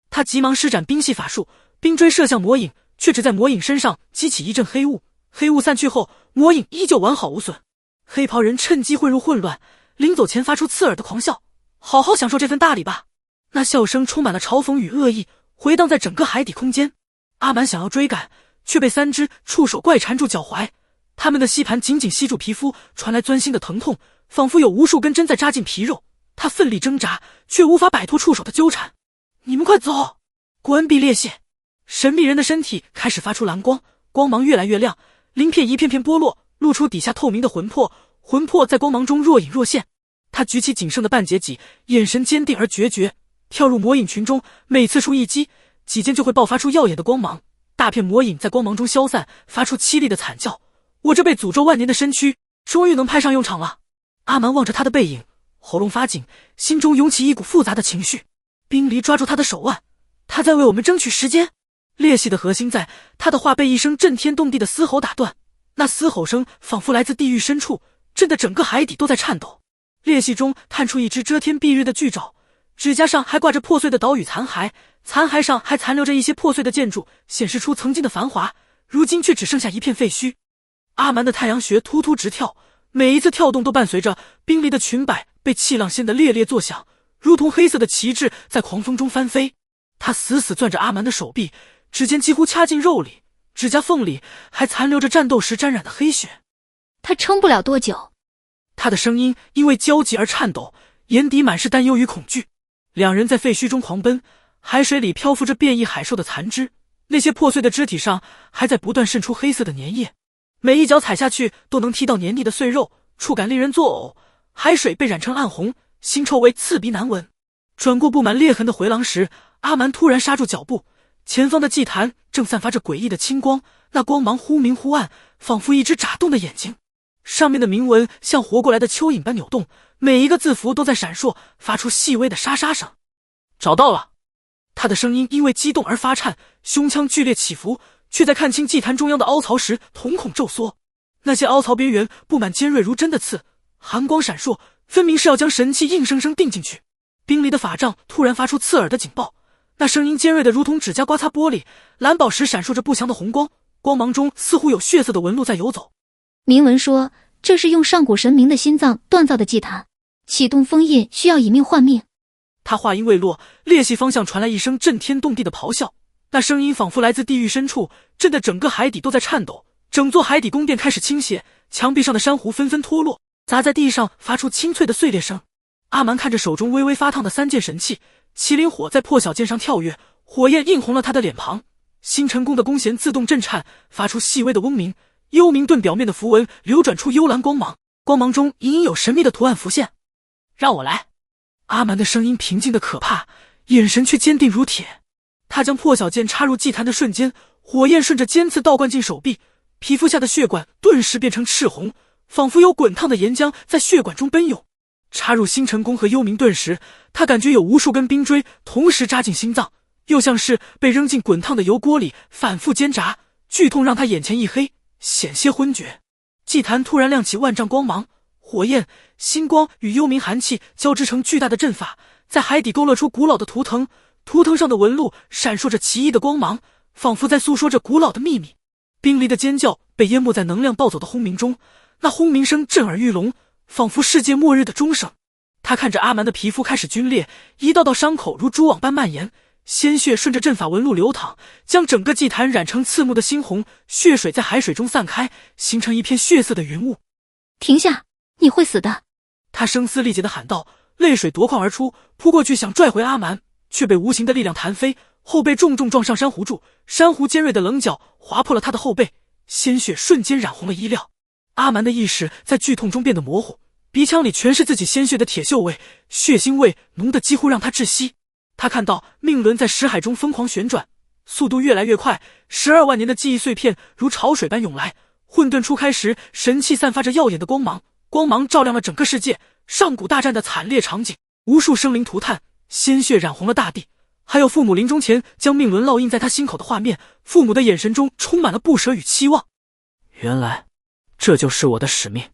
他急忙施展冰系法术，冰锥射向魔影，却只在魔影身上激起一阵黑雾，黑雾散去后，魔影依旧完好无损。黑袍人趁机混入混乱，临走前发出刺耳的狂笑，好好享受这份大礼吧。那笑声充满了嘲讽与恶意，回荡在整个海底空间。阿蛮想要追赶，却被3只触手怪缠住脚踝，他们的吸盘紧紧吸住皮肤，传来钻心的疼痛，仿佛有无数根针在扎进皮肉。他奋力挣扎，却无法摆脱触手的纠缠。你们快走！关闭裂隙！神秘人的身体开始发出蓝光，光芒越来越亮，鳞片一片片剥落，露出底下透明的魂魄，魂魄在光芒中若隐若现。他举起仅剩的半截戟，眼神坚定而决绝，跳入魔影群中，每次出一击，戟尖就会爆发出耀眼的光芒，大片魔影在光芒中消散，发出凄厉的惨叫。我这被诅咒万年的身躯终于能派上用场了。阿蛮望着他的背影，喉咙发紧，心中涌起一股复杂的情绪。冰离抓住他的手腕，他在为我们争取时间。裂隙的核心在他的话被一声震天动地的嘶吼打断，那嘶吼声仿佛来自地狱深处，震得整个海底都在颤抖。裂隙中探出一只遮天蔽日的巨爪，指甲上还挂着破碎的岛屿残骸，残骸上还残留着一些破碎的建筑，显示出曾经的繁华，如今却只剩下一片废墟。阿蛮的太阳穴突突直跳，每一次跳动都伴随着冰离的裙摆被气浪掀得猎猎作响，如同黑色的旗帜在狂风中翻飞。他死死攥着阿蛮的手臂，指尖几乎掐进肉里，指甲缝里还残留着战斗时沾染的黑血。他撑不了多久。他的声音因为焦急而颤抖，眼底满是担忧与恐惧。两人在废墟中狂奔，海水里漂浮着变异海兽的残肢，那些破碎的肢体上还在不断渗出黑色的粘液。每一脚踩下去都能踢到黏腻的碎肉，触感令人作呕。海水被染成暗红，腥臭味刺鼻难闻。转过布满裂痕的回廊时，阿蛮突然刹住脚步。前方的祭坛正散发着诡异的青光，那光芒忽明忽暗，仿佛一只眨动的眼睛。上面的铭文像活过来的蚯蚓般扭动，每一个字符都在闪烁，发出细微的沙沙声。找到了！他的声音因为激动而发颤，胸腔剧烈起伏，却在看清祭坛中央的凹槽时瞳孔骤缩。那些凹槽边缘布满尖锐如针的刺，寒光闪烁，分明是要将神器硬生生钉进去。冰离的法杖突然发出刺耳的警报，那声音尖锐的如同指甲刮擦玻璃，蓝宝石闪烁着不祥的红光，光芒中似乎有血色的纹路在游走。铭文说，这是用上古神明的心脏锻造的祭坛，启动封印需要以命换命。他话音未落，裂隙方向传来一声震天动地的咆哮，那声音仿佛来自地狱深处，震得整个海底都在颤抖。整座海底宫殿开始倾斜，墙壁上的珊瑚纷纷脱落，砸在地上发出清脆的碎裂声。阿蛮看着手中微微发烫的3件神器，麒麟火在破晓剑上跳跃，火焰映红了他的脸庞。星辰宫的弓弦自动震颤，发出细微的嗡鸣。幽冥盾表面的符文流转出幽蓝光芒，光芒中隐隐有神秘的图案浮现。让我来！阿蛮的声音平静的可怕，眼神却坚定如铁。他将破晓剑插入祭坛的瞬间，火焰顺着尖刺倒灌进手臂，皮肤下的血管顿时变成赤红，仿佛有滚烫的岩浆在血管中奔涌。插入星辰宫和幽冥盾时，他感觉有无数根冰锥同时扎进心脏，又像是被扔进滚烫的油锅里反复煎炸，剧痛让他眼前一黑，险些昏厥。祭坛突然亮起万丈光芒，火焰、星光与幽冥寒气交织成巨大的阵法，在海底勾勒出古老的图腾，图腾上的纹路闪烁着奇异的光芒，仿佛在诉说着古老的秘密。冰离的尖叫被淹没在能量暴走的轰鸣中，那轰鸣声震耳欲聋，仿佛世界末日的钟声。他看着阿蛮的皮肤开始皲裂，一道道伤口如蛛网般蔓延，鲜血顺着阵法纹路流淌，将整个祭坛染成刺目的猩红，血水在海水中散开，形成一片血色的云雾。停下，你会死的！他声嘶力竭地喊道，泪水夺眶而出，扑过去想拽回阿蛮，却被无形的力量弹飞，后背重重撞上珊瑚柱，珊瑚尖锐的棱角划破了他的后背，鲜血瞬间染红了衣料。阿蛮的意识在剧痛中变得模糊，鼻腔里全是自己鲜血的铁锈味，血腥味浓得几乎让他窒息。他看到命轮在石海中疯狂旋转，速度越来越快，12万年的记忆碎片如潮水般涌来。混沌初开时，神器散发着耀眼的光芒，光芒照亮了整个世界。上古大战的惨烈场景，无数生灵涂炭，鲜血染红了大地，还有父母临终前将命轮烙印在他心口的画面，父母的眼神中充满了不舍与期望。原来这就是我的使命。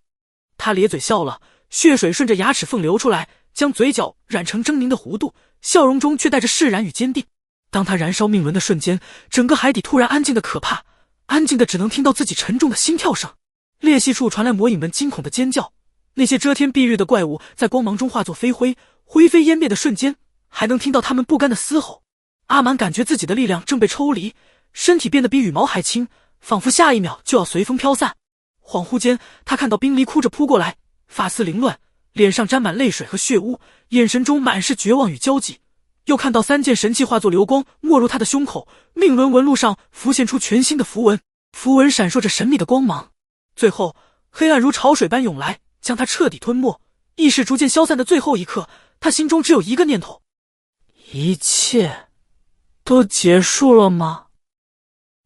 他咧嘴笑了，血水顺着牙齿缝流出来，将嘴角染成狰狞的弧度，笑容中却带着释然与坚定。当他燃烧命轮的瞬间，整个海底突然安静的可怕，安静的只能听到自己沉重的心跳声。裂隙处传来魔影们惊恐的尖叫，那些遮天蔽日的怪物在光芒中化作飞灰，灰飞烟灭的瞬间，还能听到他们不甘的嘶吼。阿蛮感觉自己的力量正被抽离，身体变得比羽毛还轻，仿佛下一秒就要随风飘散。恍惚间，他看到冰离哭着扑过来，发丝凌乱，脸上沾满泪水和血污，眼神中满是绝望与焦急。又看到3件神器化作流光没入他的胸口，命轮纹路上浮现出全新的符文，符文闪烁着神秘的光芒。最后，黑暗如潮水般涌来，将他彻底吞没。意识逐渐消散的最后一刻，他心中只有一个念头：一切都结束了吗？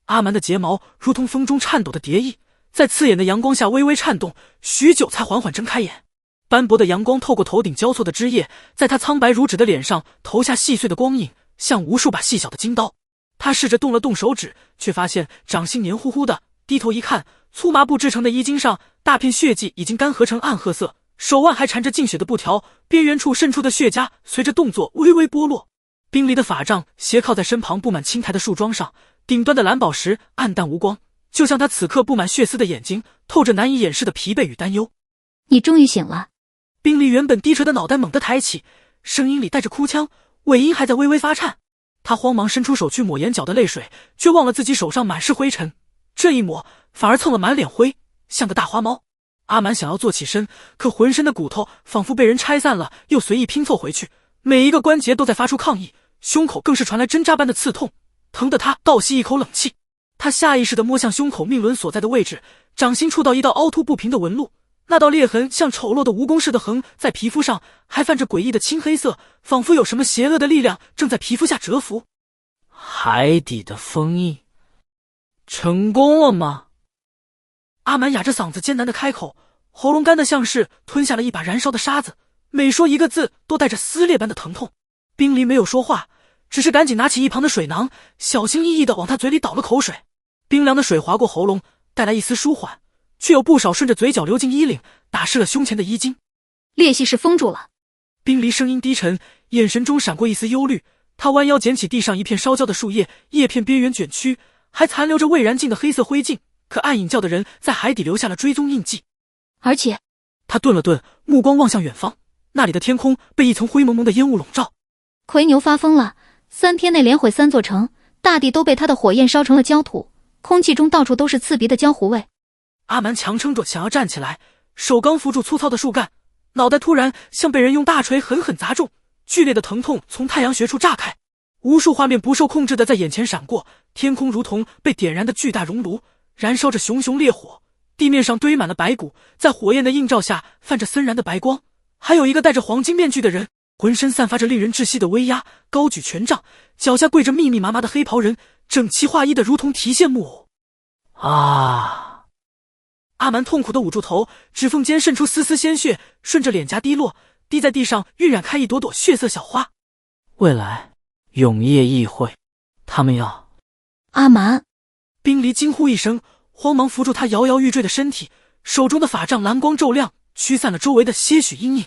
阿蛮的睫毛如同风中颤抖的蝶翼，在刺眼的阳光下微微颤动，许久才缓缓睁开眼。斑驳的阳光透过头顶交错的枝叶，在他苍白如纸的脸上投下细碎的光影，像无数把细小的金刀。他试着动了动手指，却发现掌心黏糊糊的，低头一看，粗麻布制成的衣襟上大片血迹已经干涸成暗褐色，手腕还缠着浸血的布条，边缘处渗出的血痂随着动作微微剥落。冰离的法杖斜靠在身旁布满青苔的树桩上，顶端的蓝宝石暗淡无光，就像他此刻布满血丝的眼睛，透着难以掩饰的疲惫与担忧。你终于醒了。冰离原本低垂的脑袋猛地抬起，声音里带着哭腔，尾音还在微微发颤。他慌忙伸出手去抹眼角的泪水，却忘了自己手上满是灰尘，这一抹反而蹭了满脸灰，像个大花猫。阿蛮想要坐起身，可浑身的骨头仿佛被人拆散了，又随意拼凑回去，每一个关节都在发出抗议，胸口更是传来针扎般的刺痛，疼得他倒吸一口冷气。他下意识地摸向胸口命轮所在的位置，掌心触到一道凹凸不平的纹路，那道裂痕像丑陋的蜈蚣似的横在皮肤上，还泛着诡异的青黑色，仿佛有什么邪恶的力量正在皮肤下蛰伏。海底的封印，成功了吗？阿蛮哑着嗓子艰难地开口，喉咙干得像是吞下了一把燃烧的沙子，每说一个字都带着撕裂般的疼痛。冰离没有说话，只是赶紧拿起一旁的水囊，小心翼翼地往他嘴里倒了口水。冰凉的水划过喉咙，带来一丝舒缓，却有不少顺着嘴角流进衣领，打湿了胸前的衣襟。裂隙是封住了。冰离声音低沉，眼神中闪过一丝忧虑。他弯腰捡起地上一片烧焦的树叶，叶片边缘卷曲，还残留着未燃尽的黑色灰烬，可暗影教的人在海底留下了追踪印记。而且，他顿了顿，目光望向远方，那里的天空被一层灰蒙蒙的烟雾笼罩。奎牛发疯了，3天内连毁3座城，大地都被他的火焰烧成了焦土，空气中到处都是刺鼻的焦糊味。阿蛮强撑着想要站起来，手刚扶住粗糙的树干，脑袋突然像被人用大锤狠狠砸中，剧烈的疼痛从太阳穴处炸开，无数画面不受控制的在眼前闪过，天空如同被点燃的巨大熔炉，燃烧着熊熊烈火，地面上堆满了白骨，在火焰的映照下泛着森然的白光，还有一个戴着黄金面具的人，浑身散发着令人窒息的威压，高举权杖，脚下跪着密密麻麻的黑袍人，整齐划一的如同提线木偶。阿蛮痛苦地捂住头，指缝间渗出丝丝鲜血，顺着脸颊滴落，滴在地上晕染开一朵朵血色小花。未来永夜议会，他们要……阿蛮！冰离惊呼一声，慌忙扶住他摇摇欲坠的身体，手中的法杖蓝光骤亮，驱散了周围的些许阴影。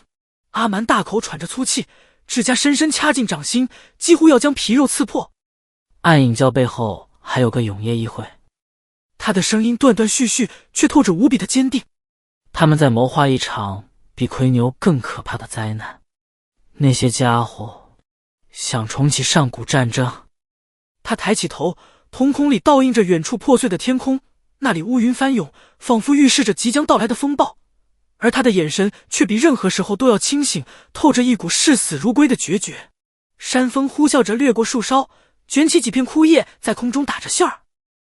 阿蛮大口喘着粗气，指甲深深掐进掌心，几乎要将皮肉刺破。暗影教背后还有个永夜议会。他的声音断断续续，却透着无比的坚定。他们在谋划一场比奎牛更可怕的灾难。那些家伙想重启上古战争。他抬起头，瞳孔里倒映着远处破碎的天空，那里乌云翻涌，仿佛预示着即将到来的风暴。而他的眼神却比任何时候都要清醒，透着一股视死如归的决绝。山风呼啸着掠过树梢，卷起几片枯叶在空中打着旋儿。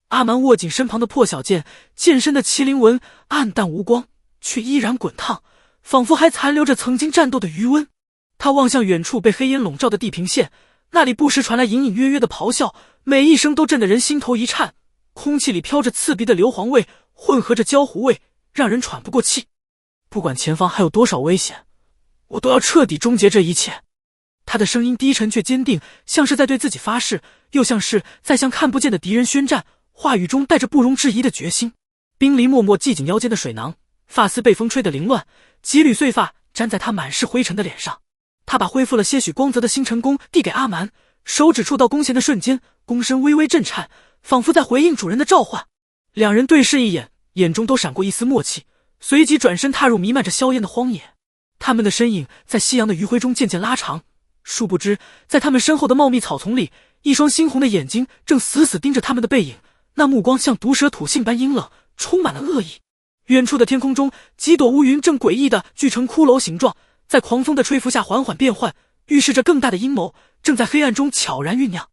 阿蛮握紧身旁的破小剑，剑身的麒麟纹暗淡无光，却依然滚烫，仿佛还残留着曾经战斗的余温。他望向远处被黑烟笼罩的地平线，那里不时传来隐隐约约的咆哮，每一声都震得人心头一颤。空气里飘着刺鼻的硫磺味，混合着焦糊味，让人喘不过气。不管前方还有多少危险，我都要彻底终结这一切。他的声音低沉却坚定，像是在对自己发誓，又像是在向看不见的敌人宣战，话语中带着不容置疑的决心。冰离默默系紧腰间的水囊，发丝被风吹得凌乱，几缕碎发粘在他满是灰尘的脸上。他把恢复了些许光泽的星辰弓递给阿蛮，手指触到弓弦的瞬间，弓身微微震颤，仿佛在回应主人的召唤。两人对视一眼，眼中都闪过一丝默契，随即转身踏入弥漫着硝烟的荒野。他们的身影在夕阳的余晖中渐渐拉长，殊不知在他们身后的茂密草丛里，一双猩红的眼睛正死死盯着他们的背影，那目光像毒蛇吐信般阴冷，充满了恶意。远处的天空中，几朵乌云正诡异地聚成骷髅形状，在狂风的吹拂下缓缓变换，预示着更大的阴谋正在黑暗中悄然酝酿。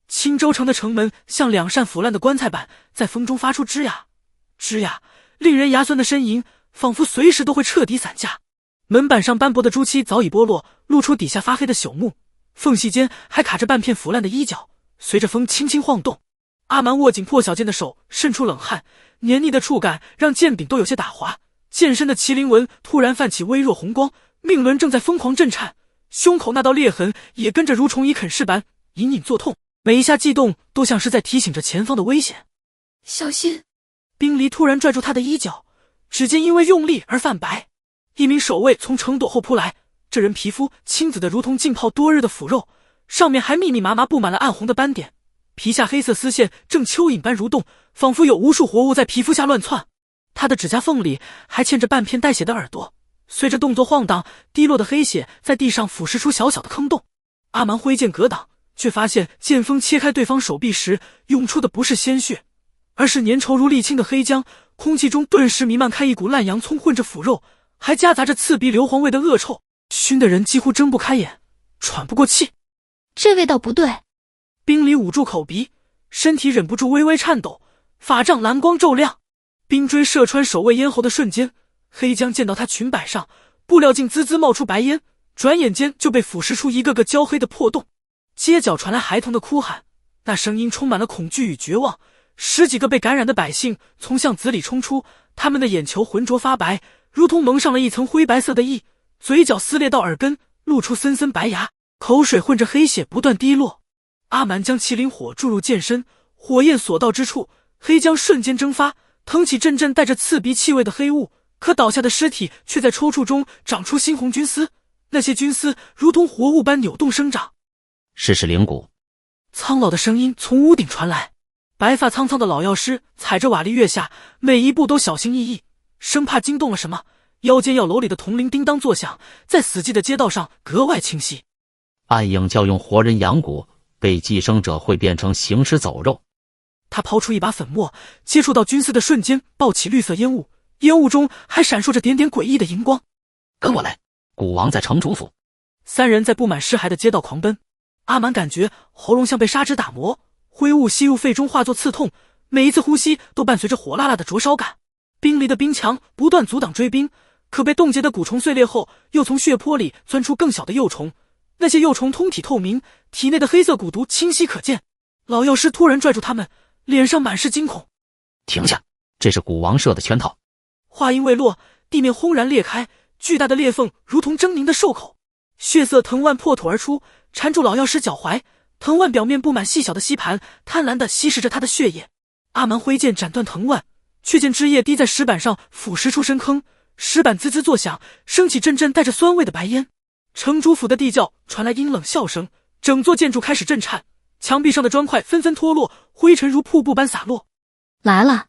青州城的城门像两扇腐烂的棺材板，在风中发出吱呀吱呀令人牙酸的呻吟，仿佛随时都会彻底散架。门板上斑驳的朱漆早已剥落，露出底下发黑的朽木，缝隙间还卡着半片腐烂的衣角，随着风轻轻晃动。阿蛮握紧破小剑的手渗出冷汗，黏腻的触感让剑柄都有些打滑，剑身的麒麟纹突然泛起微弱红光，命轮正在疯狂震颤，胸口那道裂痕也跟着如虫蚁啃噬般隐隐作痛，每一下悸动都像是在提醒着前方的危险。小心！冰离突然拽住他的衣角，指尖因为用力而泛白。一名守卫从城垛后扑来，这人皮肤青紫的如同浸泡多日的腐肉，上面还密密麻麻布满了暗红的斑点，皮下黑色丝线正蚯蚓般蠕动，仿佛有无数活物在皮肤下乱窜。他的指甲缝里还嵌着半片带血的耳朵，随着动作晃荡，滴落的黑血在地上腐蚀出小小的坑洞。阿蛮挥剑格挡，却发现剑锋切开对方手臂时，涌出的不是鲜血，而是粘稠如沥青的黑浆。空气中顿时弥漫开一股烂洋葱混着腐肉，还夹杂着刺鼻硫磺味的恶臭，熏得人几乎睁不开眼，喘不过气。这味道不对。冰离捂住口鼻，身体忍不住微微颤抖，法杖蓝光骤亮，冰锥射穿守卫咽喉的瞬间，黑将见到他裙摆上布料竟滋滋冒出白烟，转眼间就被腐蚀出一个个焦黑的破洞。街角传来孩童的哭喊，那声音充满了恐惧与绝望。10几个被感染的百姓从巷子里冲出，他们的眼球浑浊发白，如同蒙上了一层灰白色的翳，嘴角撕裂到耳根，露出森森白牙，口水混着黑血不断滴落。阿蛮将麒麟火注入剑身，火焰所到之处，黑浆瞬间蒸发，腾起阵阵带着刺鼻气味的黑雾，可倒下的尸体却在抽搐中长出猩红菌丝，那些菌丝如同活物般扭动生长。试试灵骨。苍老的声音从屋顶传来，白发苍苍的老药师踩着瓦砾跃下，每一步都小心翼翼，生怕惊动了什么。腰间药楼里的铜铃叮当作响，在死寂的街道上格外清晰。暗影教用活人养蛊，被寄生者会变成行尸走肉。他抛出一把粉末，接触到菌丝的瞬间爆起绿色烟雾，烟雾中还闪烁着点点诡异的荧光。跟我来，蛊王在城主府。3人在布满尸骸的街道狂奔，阿蛮感觉喉咙像被砂纸打磨，灰雾吸入肺中化作刺痛，每一次呼吸都伴随着火辣辣的灼烧感。冰离的冰墙不断阻挡追兵，可被冻结的蛊虫碎裂后，又从血泊里钻出更小的幼虫，那些幼虫通体透明，体内的黑色蛊毒清晰可见。老药师突然拽住他们，脸上满是惊恐。停下，这是蛊王设的圈套。话音未落，地面轰然裂开，巨大的裂缝如同狰狞的兽口，血色藤蔓破土而出，缠住老药师脚踝，藤蔓表面布满细小的吸盘，贪婪地吸食着他的血液。阿蛮挥剑斩断藤蔓，却见汁液滴在石板上，腐蚀出深坑，石板滋滋作响，升起阵阵带着酸味的白烟。城主府的地窖传来阴冷笑声，整座建筑开始震颤，墙壁上的砖块纷纷脱落，灰尘如瀑布般洒落。来了！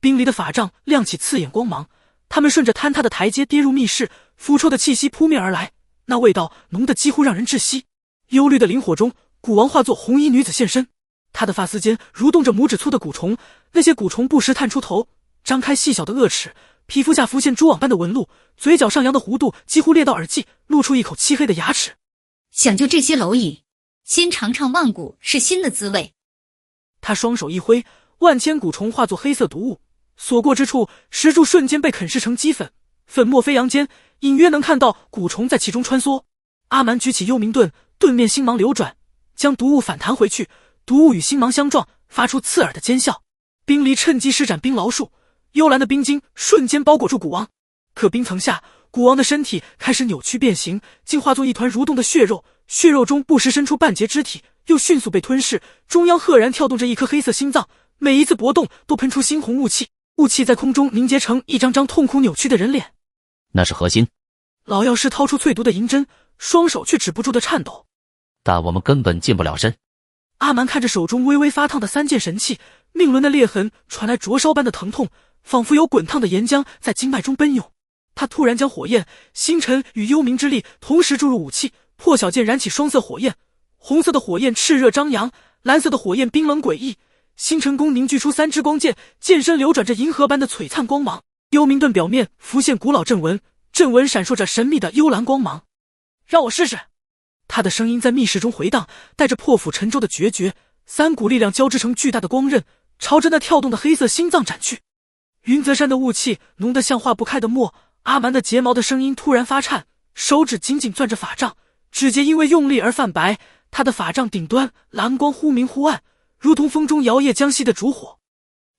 冰离的法杖亮起刺眼光芒，他们顺着坍塌的台阶跌入密室，腐臭的气息扑面而来，那味道浓得几乎让人窒息。幽绿的灵火中，蛊王化作红衣女子现身，她的发丝间蠕动着拇指粗的蛊虫，那些蛊虫不时探出头，张开细小的恶齿，皮肤下浮现蛛网般的纹路，嘴角上扬的弧度几乎裂到耳际，露出一口漆黑的牙齿。想救这些蝼蚁，先尝尝万蛊是新的滋味。他双手一挥，万千蛊虫化作黑色毒雾，所过之处，石柱瞬间被啃噬成齑粉，粉末飞扬间，隐约能看到蛊虫在其中穿梭。阿蛮举起幽冥盾，盾面星芒流转，将毒雾反弹回去，毒雾与星芒相撞，发出刺耳的尖啸。冰离趁机施展冰牢术，幽蓝的冰晶瞬间包裹住蛊王，可冰层下，蛊王的身体开始扭曲变形，竟化作一团蠕动的血肉，血肉中不时伸出半截肢体，又迅速被吞噬，中央赫然跳动着一颗黑色心脏，每一次搏动都喷出猩红雾气，雾气在空中凝结成一张张痛苦扭曲的人脸。那是核心。老药师掏出淬毒的银针，双手却止不住的颤抖。但我们根本近不了身。阿蛮看着手中微微发烫的3件神器，命轮的裂痕传来灼烧般的疼痛，仿佛有滚烫的岩浆在经脉中奔涌。他突然将火焰、星辰与幽冥之力同时注入武器，破晓剑燃起双色火焰，红色的火焰炽热张扬，蓝色的火焰冰冷诡异。星辰宫凝聚出3支光剑，剑身流转着银河般的璀璨光芒。幽冥盾表面浮现古老阵纹，阵纹闪烁着神秘的幽蓝光芒。让我试试。他的声音在密室中回荡，带着破釜沉舟的决绝。3股力量交织成巨大的光刃，朝着那跳动的黑色心脏斩去。云泽山的雾气浓得像化不开的墨，阿蛮的睫毛的声音突然发颤，手指紧紧攥着法杖，指节因为用力而泛白。他的法杖顶端蓝光忽明忽暗，如同风中摇曳将熄的烛火。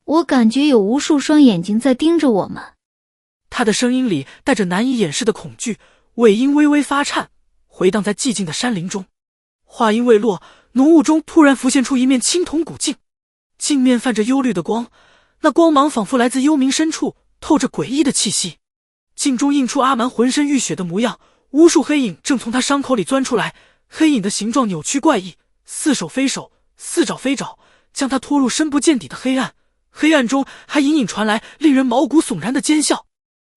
我感觉有无数双眼睛在盯着我们。他的声音里带着难以掩饰的恐惧，尾音微微发颤，回荡在寂静的山林中。话音未落，浓雾中突然浮现出一面青铜古镜，镜面泛着幽绿的光，那光芒仿佛来自幽冥深处，透着诡异的气息。镜中映出阿蛮浑身浴血的模样，无数黑影正从他伤口里钻出来，黑影的形状扭曲怪异，似手非手，似爪非爪，将他拖入深不见底的黑暗。黑暗中还隐隐传来令人毛骨悚然的尖笑。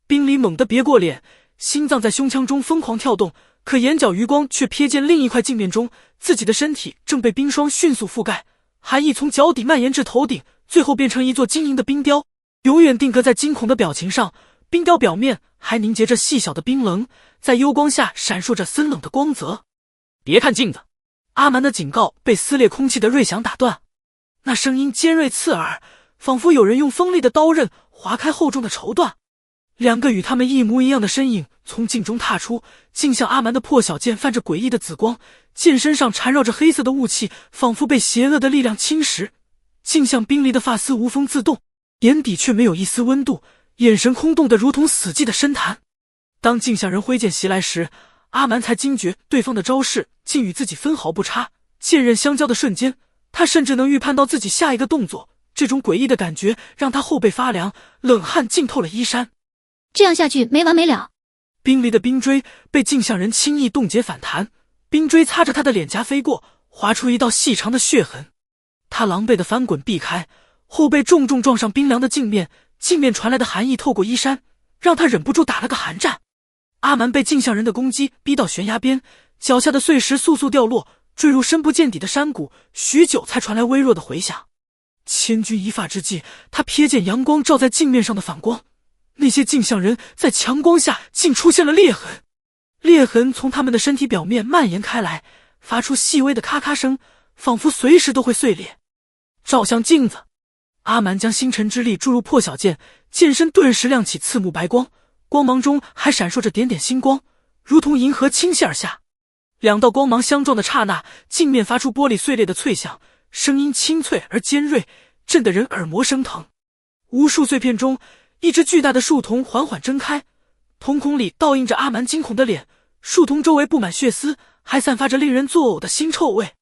冰离猛地别过脸，心脏在胸腔中疯狂跳动，可眼角余光却瞥见另一块镜面中，自己的身体正被冰霜迅速覆盖，寒意从脚底蔓延至头顶，最后变成一座晶莹的冰雕，永远定格在惊恐的表情上。冰雕表面还凝结着细小的冰棱，在幽光下闪烁着森冷的光泽。别看镜子！阿蛮的警告被撕裂空气的锐响打断，那声音尖锐刺耳，仿佛有人用锋利的刀刃划开厚重的绸缎。两个与他们一模一样的身影从镜中踏出，镜像阿蛮的破晓剑泛着诡异的紫光，剑身上缠绕着黑色的雾气，仿佛被邪恶的力量侵蚀。镜像冰离的发丝无风自动，眼底却没有一丝温度，眼神空洞的如同死寂的深潭。当镜像人挥剑袭来时，阿蛮才惊觉对方的招式竟与自己分毫不差，剑刃相交的瞬间，他甚至能预判到自己下一个动作。这种诡异的感觉让他后背发凉，冷汗浸透了衣衫。这样下去没完没了。冰离的冰锥被镜像人轻易冻结反弹，冰锥擦着他的脸颊飞过，划出一道细长的血痕。他狼狈的翻滚避开，后背重重撞上冰凉的镜面，镜面传来的寒意透过衣衫，让他忍不住打了个寒战。阿蛮被镜像人的攻击逼到悬崖边，脚下的碎石簌簌掉落，坠入深不见底的山谷，许久才传来微弱的回响。千钧一发之际，他瞥见阳光照在镜面上的反光，那些镜像人在强光下竟出现了裂痕，裂痕从他们的身体表面蔓延开来，发出细微的咔咔声，仿佛随时都会碎裂。照向镜子，阿蛮将星辰之力注入破晓剑，剑身顿时亮起刺目白光，光芒中还闪烁着点点星光，如同银河倾泻而下。两道光芒相撞的刹那，镜面发出玻璃碎裂的脆响，声音清脆而尖锐，震得人耳膜生疼。无数碎片中，一只巨大的树瞳缓缓睁开，瞳孔里倒映着阿蛮惊恐的脸，树瞳周围布满血丝，还散发着令人作呕的腥臭味。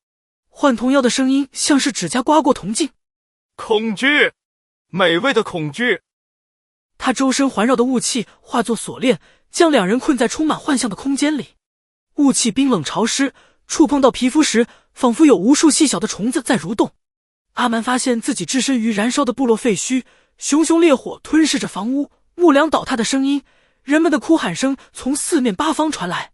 换童谣的声音像是指甲刮过铜镜。恐惧，美味的恐惧。他周身环绕的雾气化作锁链，将两人困在充满幻象的空间里。雾气冰冷潮湿，触碰到皮肤时，仿佛有无数细小的虫子在蠕动。阿蛮发现自己置身于燃烧的部落废墟，熊熊烈火吞噬着房屋，木梁倒塌的声音，人们的哭喊声从四面八方传来。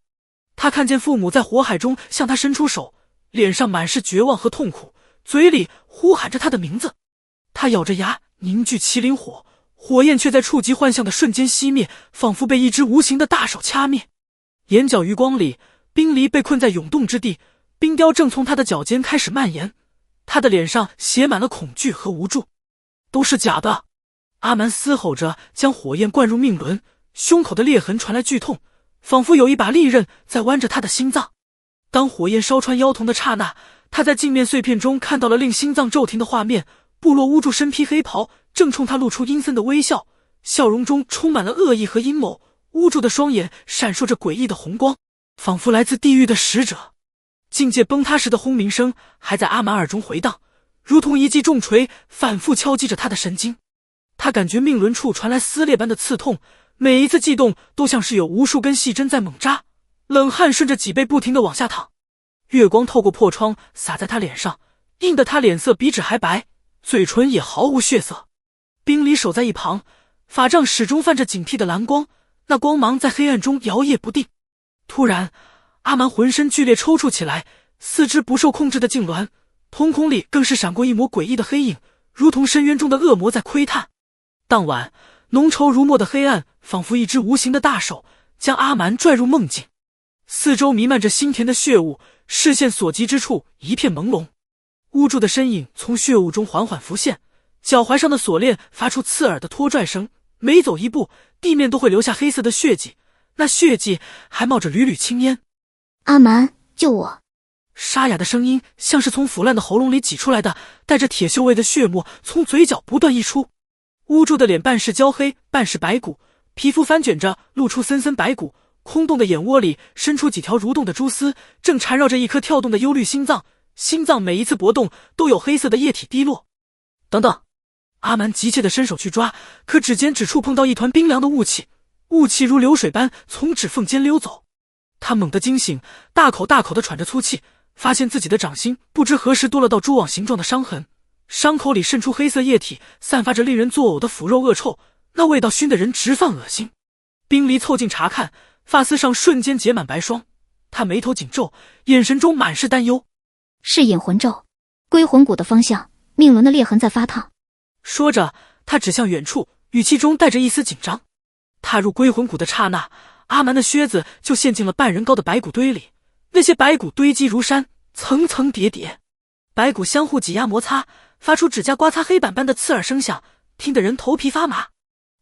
他看见父母在火海中向他伸出手，脸上满是绝望和痛苦，嘴里呼喊着他的名字。他咬着牙凝聚麒麟火，火焰却在触及幻象的瞬间熄灭，仿佛被一只无形的大手掐灭。眼角余光里，冰离被困在涌动之地，冰雕正从他的脚尖开始蔓延，他的脸上写满了恐惧和无助。都是假的！阿蛮嘶吼着将火焰灌入命轮，胸口的裂痕传来剧痛，仿佛有一把利刃在剜着他的心脏。当火焰烧穿腰瞳的刹那，他在镜面碎片中看到了令心脏骤停的画面。部落巫祝身披黑袍，正冲他露出阴森的微笑，笑容中充满了恶意和阴谋。巫祝的双眼闪烁着诡异的红光，仿佛来自地狱的使者。境界崩塌时的轰鸣声还在阿蛮耳中回荡，如同一记重锤反复敲击着他的神经。他感觉命轮处传来撕裂般的刺痛，每一次悸动都像是有无数根细针在猛扎，冷汗顺着脊背不停地往下淌。月光透过破窗洒在他脸上，映得他脸色比纸还白，嘴唇也毫无血色。冰离守在一旁，法杖始终泛着警惕的蓝光，那光芒在黑暗中摇曳不定。突然，阿蛮浑身剧烈抽搐起来，四肢不受控制的痉挛，瞳孔里更是闪过一抹诡异的黑影，如同深渊中的恶魔在窥探。当晚，浓稠如墨的黑暗仿佛一只无形的大手，将阿蛮拽入梦境。四周弥漫着腥甜的血雾，视线所及之处一片朦胧。巫祝的身影从血雾中缓缓浮现，脚踝上的锁链发出刺耳的拖拽声，每走一步，地面都会留下黑色的血迹，那血迹还冒着缕缕青烟。阿蛮，救我！沙哑的声音像是从腐烂的喉咙里挤出来的，带着铁锈味的血沫从嘴角不断溢出。巫祝的脸半是焦黑，半是白骨，皮肤翻卷着，露出森森白骨，空洞的眼窝里伸出几条蠕动的蛛丝，正缠绕着一颗跳动的幽绿心脏。心脏每一次搏动都有黑色的液体滴落。等等！阿蛮急切地伸手去抓，可指尖只触碰到一团冰凉的雾气，雾气如流水般从指缝间溜走。他猛地惊醒，大口大口地喘着粗气，发现自己的掌心不知何时多了道蛛网形状的伤痕，伤口里渗出黑色液体，散发着令人作呕的腐肉恶臭，那味道熏得人直犯恶心。冰离凑近查看，发丝上瞬间结满白霜，他眉头紧皱，眼神中满是担忧。是引魂咒，归魂谷的方向，命轮的裂痕在发烫。说着，他指向远处，语气中带着一丝紧张。踏入归魂谷的刹那，阿蛮的靴子就陷进了半人高的白骨堆里，那些白骨堆积如山，层层叠叠，白骨相互挤压摩擦，发出指甲刮擦黑板般的刺耳声响，听得人头皮发麻。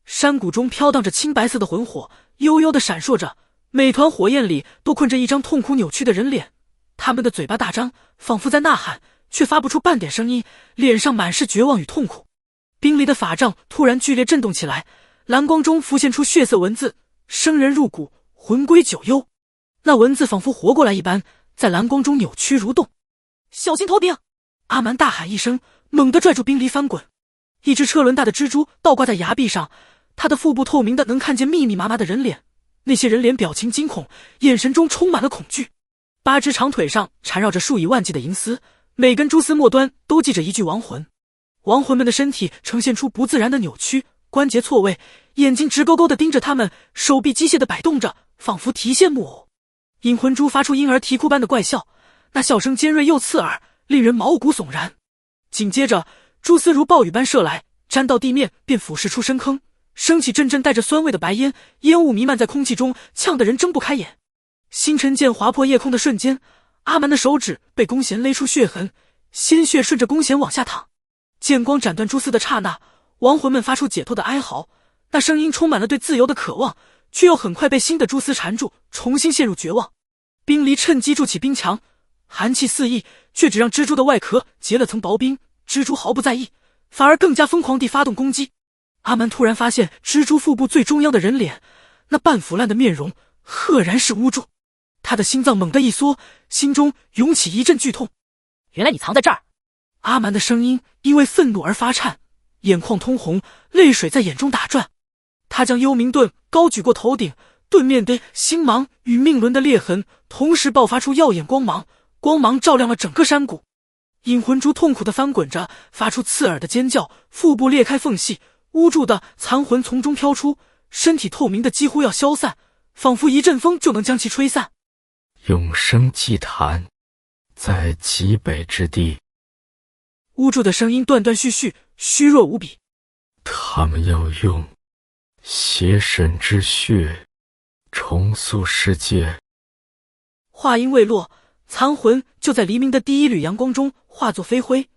山谷中飘荡着青白色的魂火，悠悠地闪烁着，每团火焰里都困着一张痛苦扭曲的人脸，他们的嘴巴大张，仿佛在呐喊，却发不出半点声音，脸上满是绝望与痛苦。冰离的法杖突然剧烈震动起来，蓝光中浮现出血色文字：生人入骨，魂归九幽。那文字仿佛活过来一般，在蓝光中扭曲蠕动。小心头顶！阿蛮大喊一声，猛地拽住冰离翻滚。一只车轮大的蜘蛛倒挂在崖壁上，它的腹部透明的能看见密密麻麻的人脸，那些人脸表情惊恐，眼神中充满了恐惧。8只长腿上缠绕着数以万计的银丝，每根蛛丝末端都系着一具亡魂。亡魂们的身体呈现出不自然的扭曲，关节错位，眼睛直勾勾地盯着他们，手臂机械地摆动着，仿佛提线木偶。引魂蛛发出婴儿啼哭般的怪笑，那笑声尖锐又刺耳，令人毛骨悚然。紧接着，蛛丝如暴雨般射来，沾到地面便腐蚀出深坑，升起阵阵带着酸味的白烟，烟雾弥漫在空气中，呛得人睁不开眼。星辰剑划破夜空的瞬间，阿蛮的手指被弓弦勒出血痕，鲜血顺着弓弦往下淌。剑光斩断蛛丝的刹那，亡魂们发出解脱的哀嚎，那声音充满了对自由的渴望，却又很快被新的蛛丝缠住，重新陷入绝望。冰离趁机筑起冰墙，寒气四溢，却只让蜘蛛的外壳结了层薄冰，蜘蛛毫不在意，反而更加疯狂地发动攻击。阿蛮突然发现蜘蛛腹部最中央的人脸，那半腐烂的面容赫然是巫祝。他的心脏猛地一缩，心中涌起一阵剧痛。原来你藏在这儿！阿蛮的声音因为愤怒而发颤，眼眶通红，泪水在眼中打转。他将幽冥盾高举过头顶，盾面的星芒与命轮的裂痕同时爆发出耀眼光芒，光芒照亮了整个山谷。引魂蛛痛苦地翻滚着，发出刺耳的尖叫，腹部裂开缝隙，巫祝的残魂从中飘出，身体透明的几乎要消散，仿佛一阵风就能将其吹散。永生祭坛，在极北之地。巫祝的声音断断续续，虚弱无比。他们要用邪神之血重塑世界。话音未落，残魂就在黎明的第一缕阳光中化作飞灰，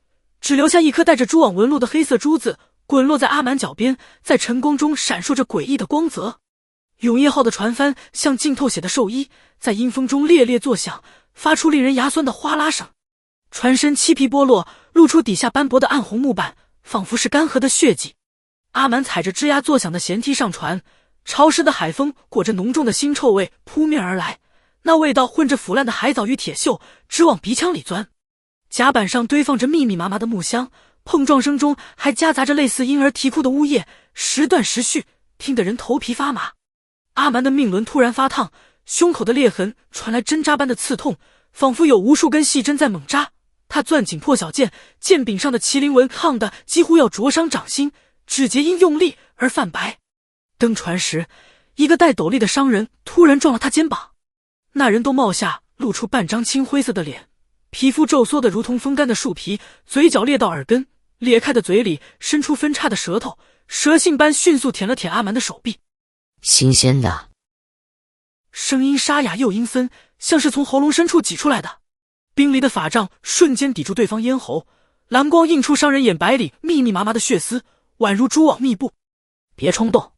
只留下一颗带着蛛网纹路的黑色珠子滚落在阿蛮脚边，在晨光中闪烁着诡异的光泽。永夜号的船帆像浸透血的兽衣，在阴风中猎猎作响，发出令人牙酸的哗啦声。船身漆皮剥落，露出底下斑驳的暗红木板，仿佛是干涸的血迹。阿蛮踩着吱呀作响的舷梯上船，潮湿的海风裹着浓重的腥臭味扑面而来，那味道混着腐烂的海藻与铁锈，直往鼻腔里钻。甲板上堆放着密密麻麻的木箱，碰撞声中还夹杂着类似婴儿啼哭的呜咽，时断时续，听得人头皮发麻。阿蛮的命轮突然发烫，胸口的裂痕传来针扎般的刺痛，仿佛有无数根细针在猛扎。他攥紧破晓剑，剑柄上的麒麟纹烫得几乎要灼伤掌心，指节因用力而泛白。登船时，一个戴斗笠的商人突然撞了他肩膀，那人都帽下露出半张青灰色的脸，皮肤皱缩得如同风干的树皮，嘴角裂到耳根，裂开的嘴里伸出分叉的舌头，蛇信般迅速舔了舔阿蛮的手臂。新鲜的，声音沙哑又阴森，像是从喉咙深处挤出来的。冰离的法杖瞬间抵住对方咽喉，蓝光映出商人眼白里密密麻麻的血丝，宛如蛛网密布。别冲动！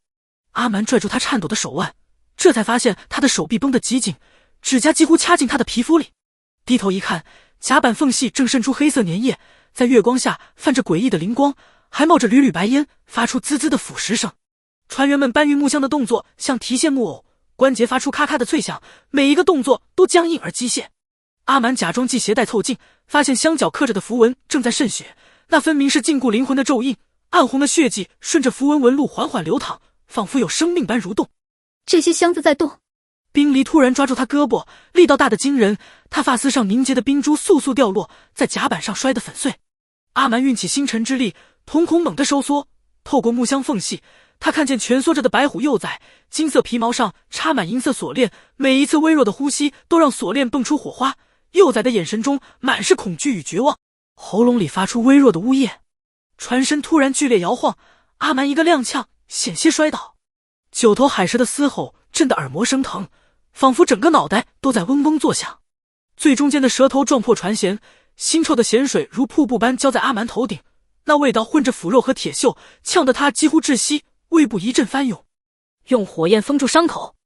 阿蛮拽住他颤抖的手腕，这才发现他的手臂绷得极紧，指甲几乎掐进他的皮肤里。低头一看，甲板缝隙正渗出黑色粘液，在月光下泛着诡异的灵光，还冒着缕缕白烟，发出滋滋的腐蚀声。船员们搬运木箱的动作像提线木偶，关节发出咔咔的脆响，每一个动作都僵硬而机械。阿蛮假装系鞋带凑近，发现箱角刻着的符文正在渗血，那分明是禁锢灵魂的咒印，暗红的血迹顺着符文纹路缓缓流淌，仿佛有生命般蠕动。这些箱子在动。冰离突然抓住他胳膊，力道大得惊人，他发丝上凝结的冰珠簌簌掉落，在甲板上摔得粉碎。阿蛮运起星辰之力，瞳孔猛地收缩，透过木箱缝隙，他看见蜷缩着的白虎幼崽，金色皮毛上插满银色锁链，每一次微弱的呼吸都让锁链迸出火花。幼崽的眼神中满是恐惧与绝望，喉咙里发出微弱的呜咽。船身突然剧烈摇晃，阿蛮一个踉跄，险些摔倒。九头海蛇的嘶吼震得耳膜生疼，仿佛整个脑袋都在嗡嗡作响。最中间的蛇头撞破船舷，腥臭的咸水如瀑布般浇在阿蛮头顶，那味道混着腐肉和铁锈，呛得他几乎窒息，胃部一阵翻涌。用火焰封住伤口。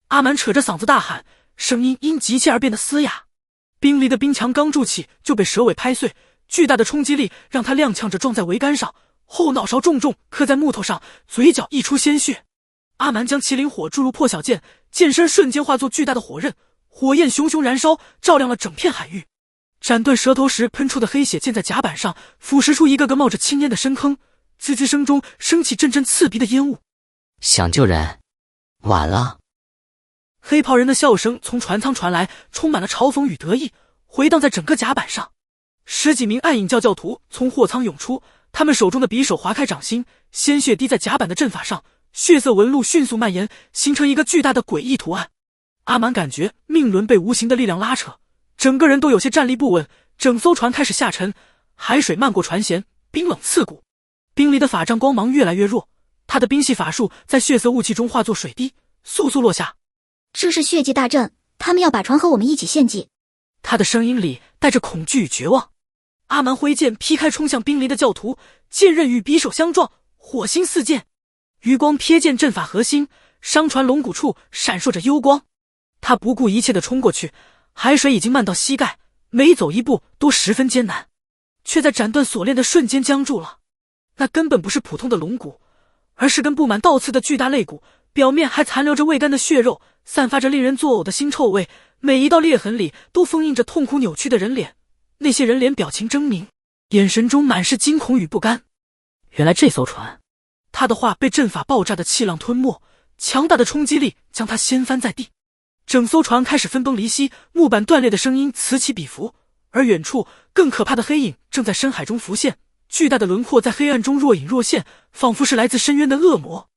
阿蛮扯着嗓子大喊，声音因急切而变得嘶哑。冰离的冰墙刚筑起就被蛇尾拍碎，巨大的冲击力让他踉跄着撞在桅杆上，后脑勺重重磕在木头上，嘴角溢出鲜血。阿蛮将麒麟火注入破晓剑，剑身瞬间化作巨大的火刃，火焰熊熊燃烧，照亮了整片海域。斩断蛇头时喷出的黑血溅在甲板上，腐蚀出一个个冒着青烟的深坑，滋滋声中升起阵阵刺鼻的烟雾。想救人，晚了。黑袍人的笑声从船舱传来，充满了嘲讽与得意，回荡在整个甲板上。十几名暗影教徒从货舱涌出，他们手中的匕首划开掌心，鲜血滴在甲板的阵法上，血色纹路迅速蔓延，形成一个巨大的诡异图案。阿蛮感觉命轮被无形的力量拉扯，整个人都有些站立不稳，整艘船开始下沉，海水漫过船舷，冰冷刺骨。冰离的法杖光芒越来越弱，他的冰系法术在血色雾气中化作水滴，簌簌落下。这是血祭大阵，他们要把船和我们一起献祭。他的声音里带着恐惧与绝望。阿蛮挥剑劈开冲向冰离的教徒，剑刃与匕首相撞，火星四溅，余光瞥见阵法核心商船龙骨处闪烁着幽光。他不顾一切地冲过去，海水已经漫到膝盖，每走一步都十分艰难，却在斩断锁链的瞬间僵住了。那根本不是普通的龙骨，而是根布满倒刺的巨大肋骨，表面还残留着未干的血肉，散发着令人作呕的腥臭味，每一道裂痕里都封印着痛苦扭曲的人脸，那些人脸表情狰狞，眼神中满是惊恐与不甘。原来这艘船……他的话被阵法爆炸的气浪吞没，强大的冲击力将他掀翻在地，整艘船开始分崩离析，木板断裂的声音此起彼伏，而远处更可怕的黑影正在深海中浮现，巨大的轮廓在黑暗中若隐若现，仿佛是来自深渊的恶魔。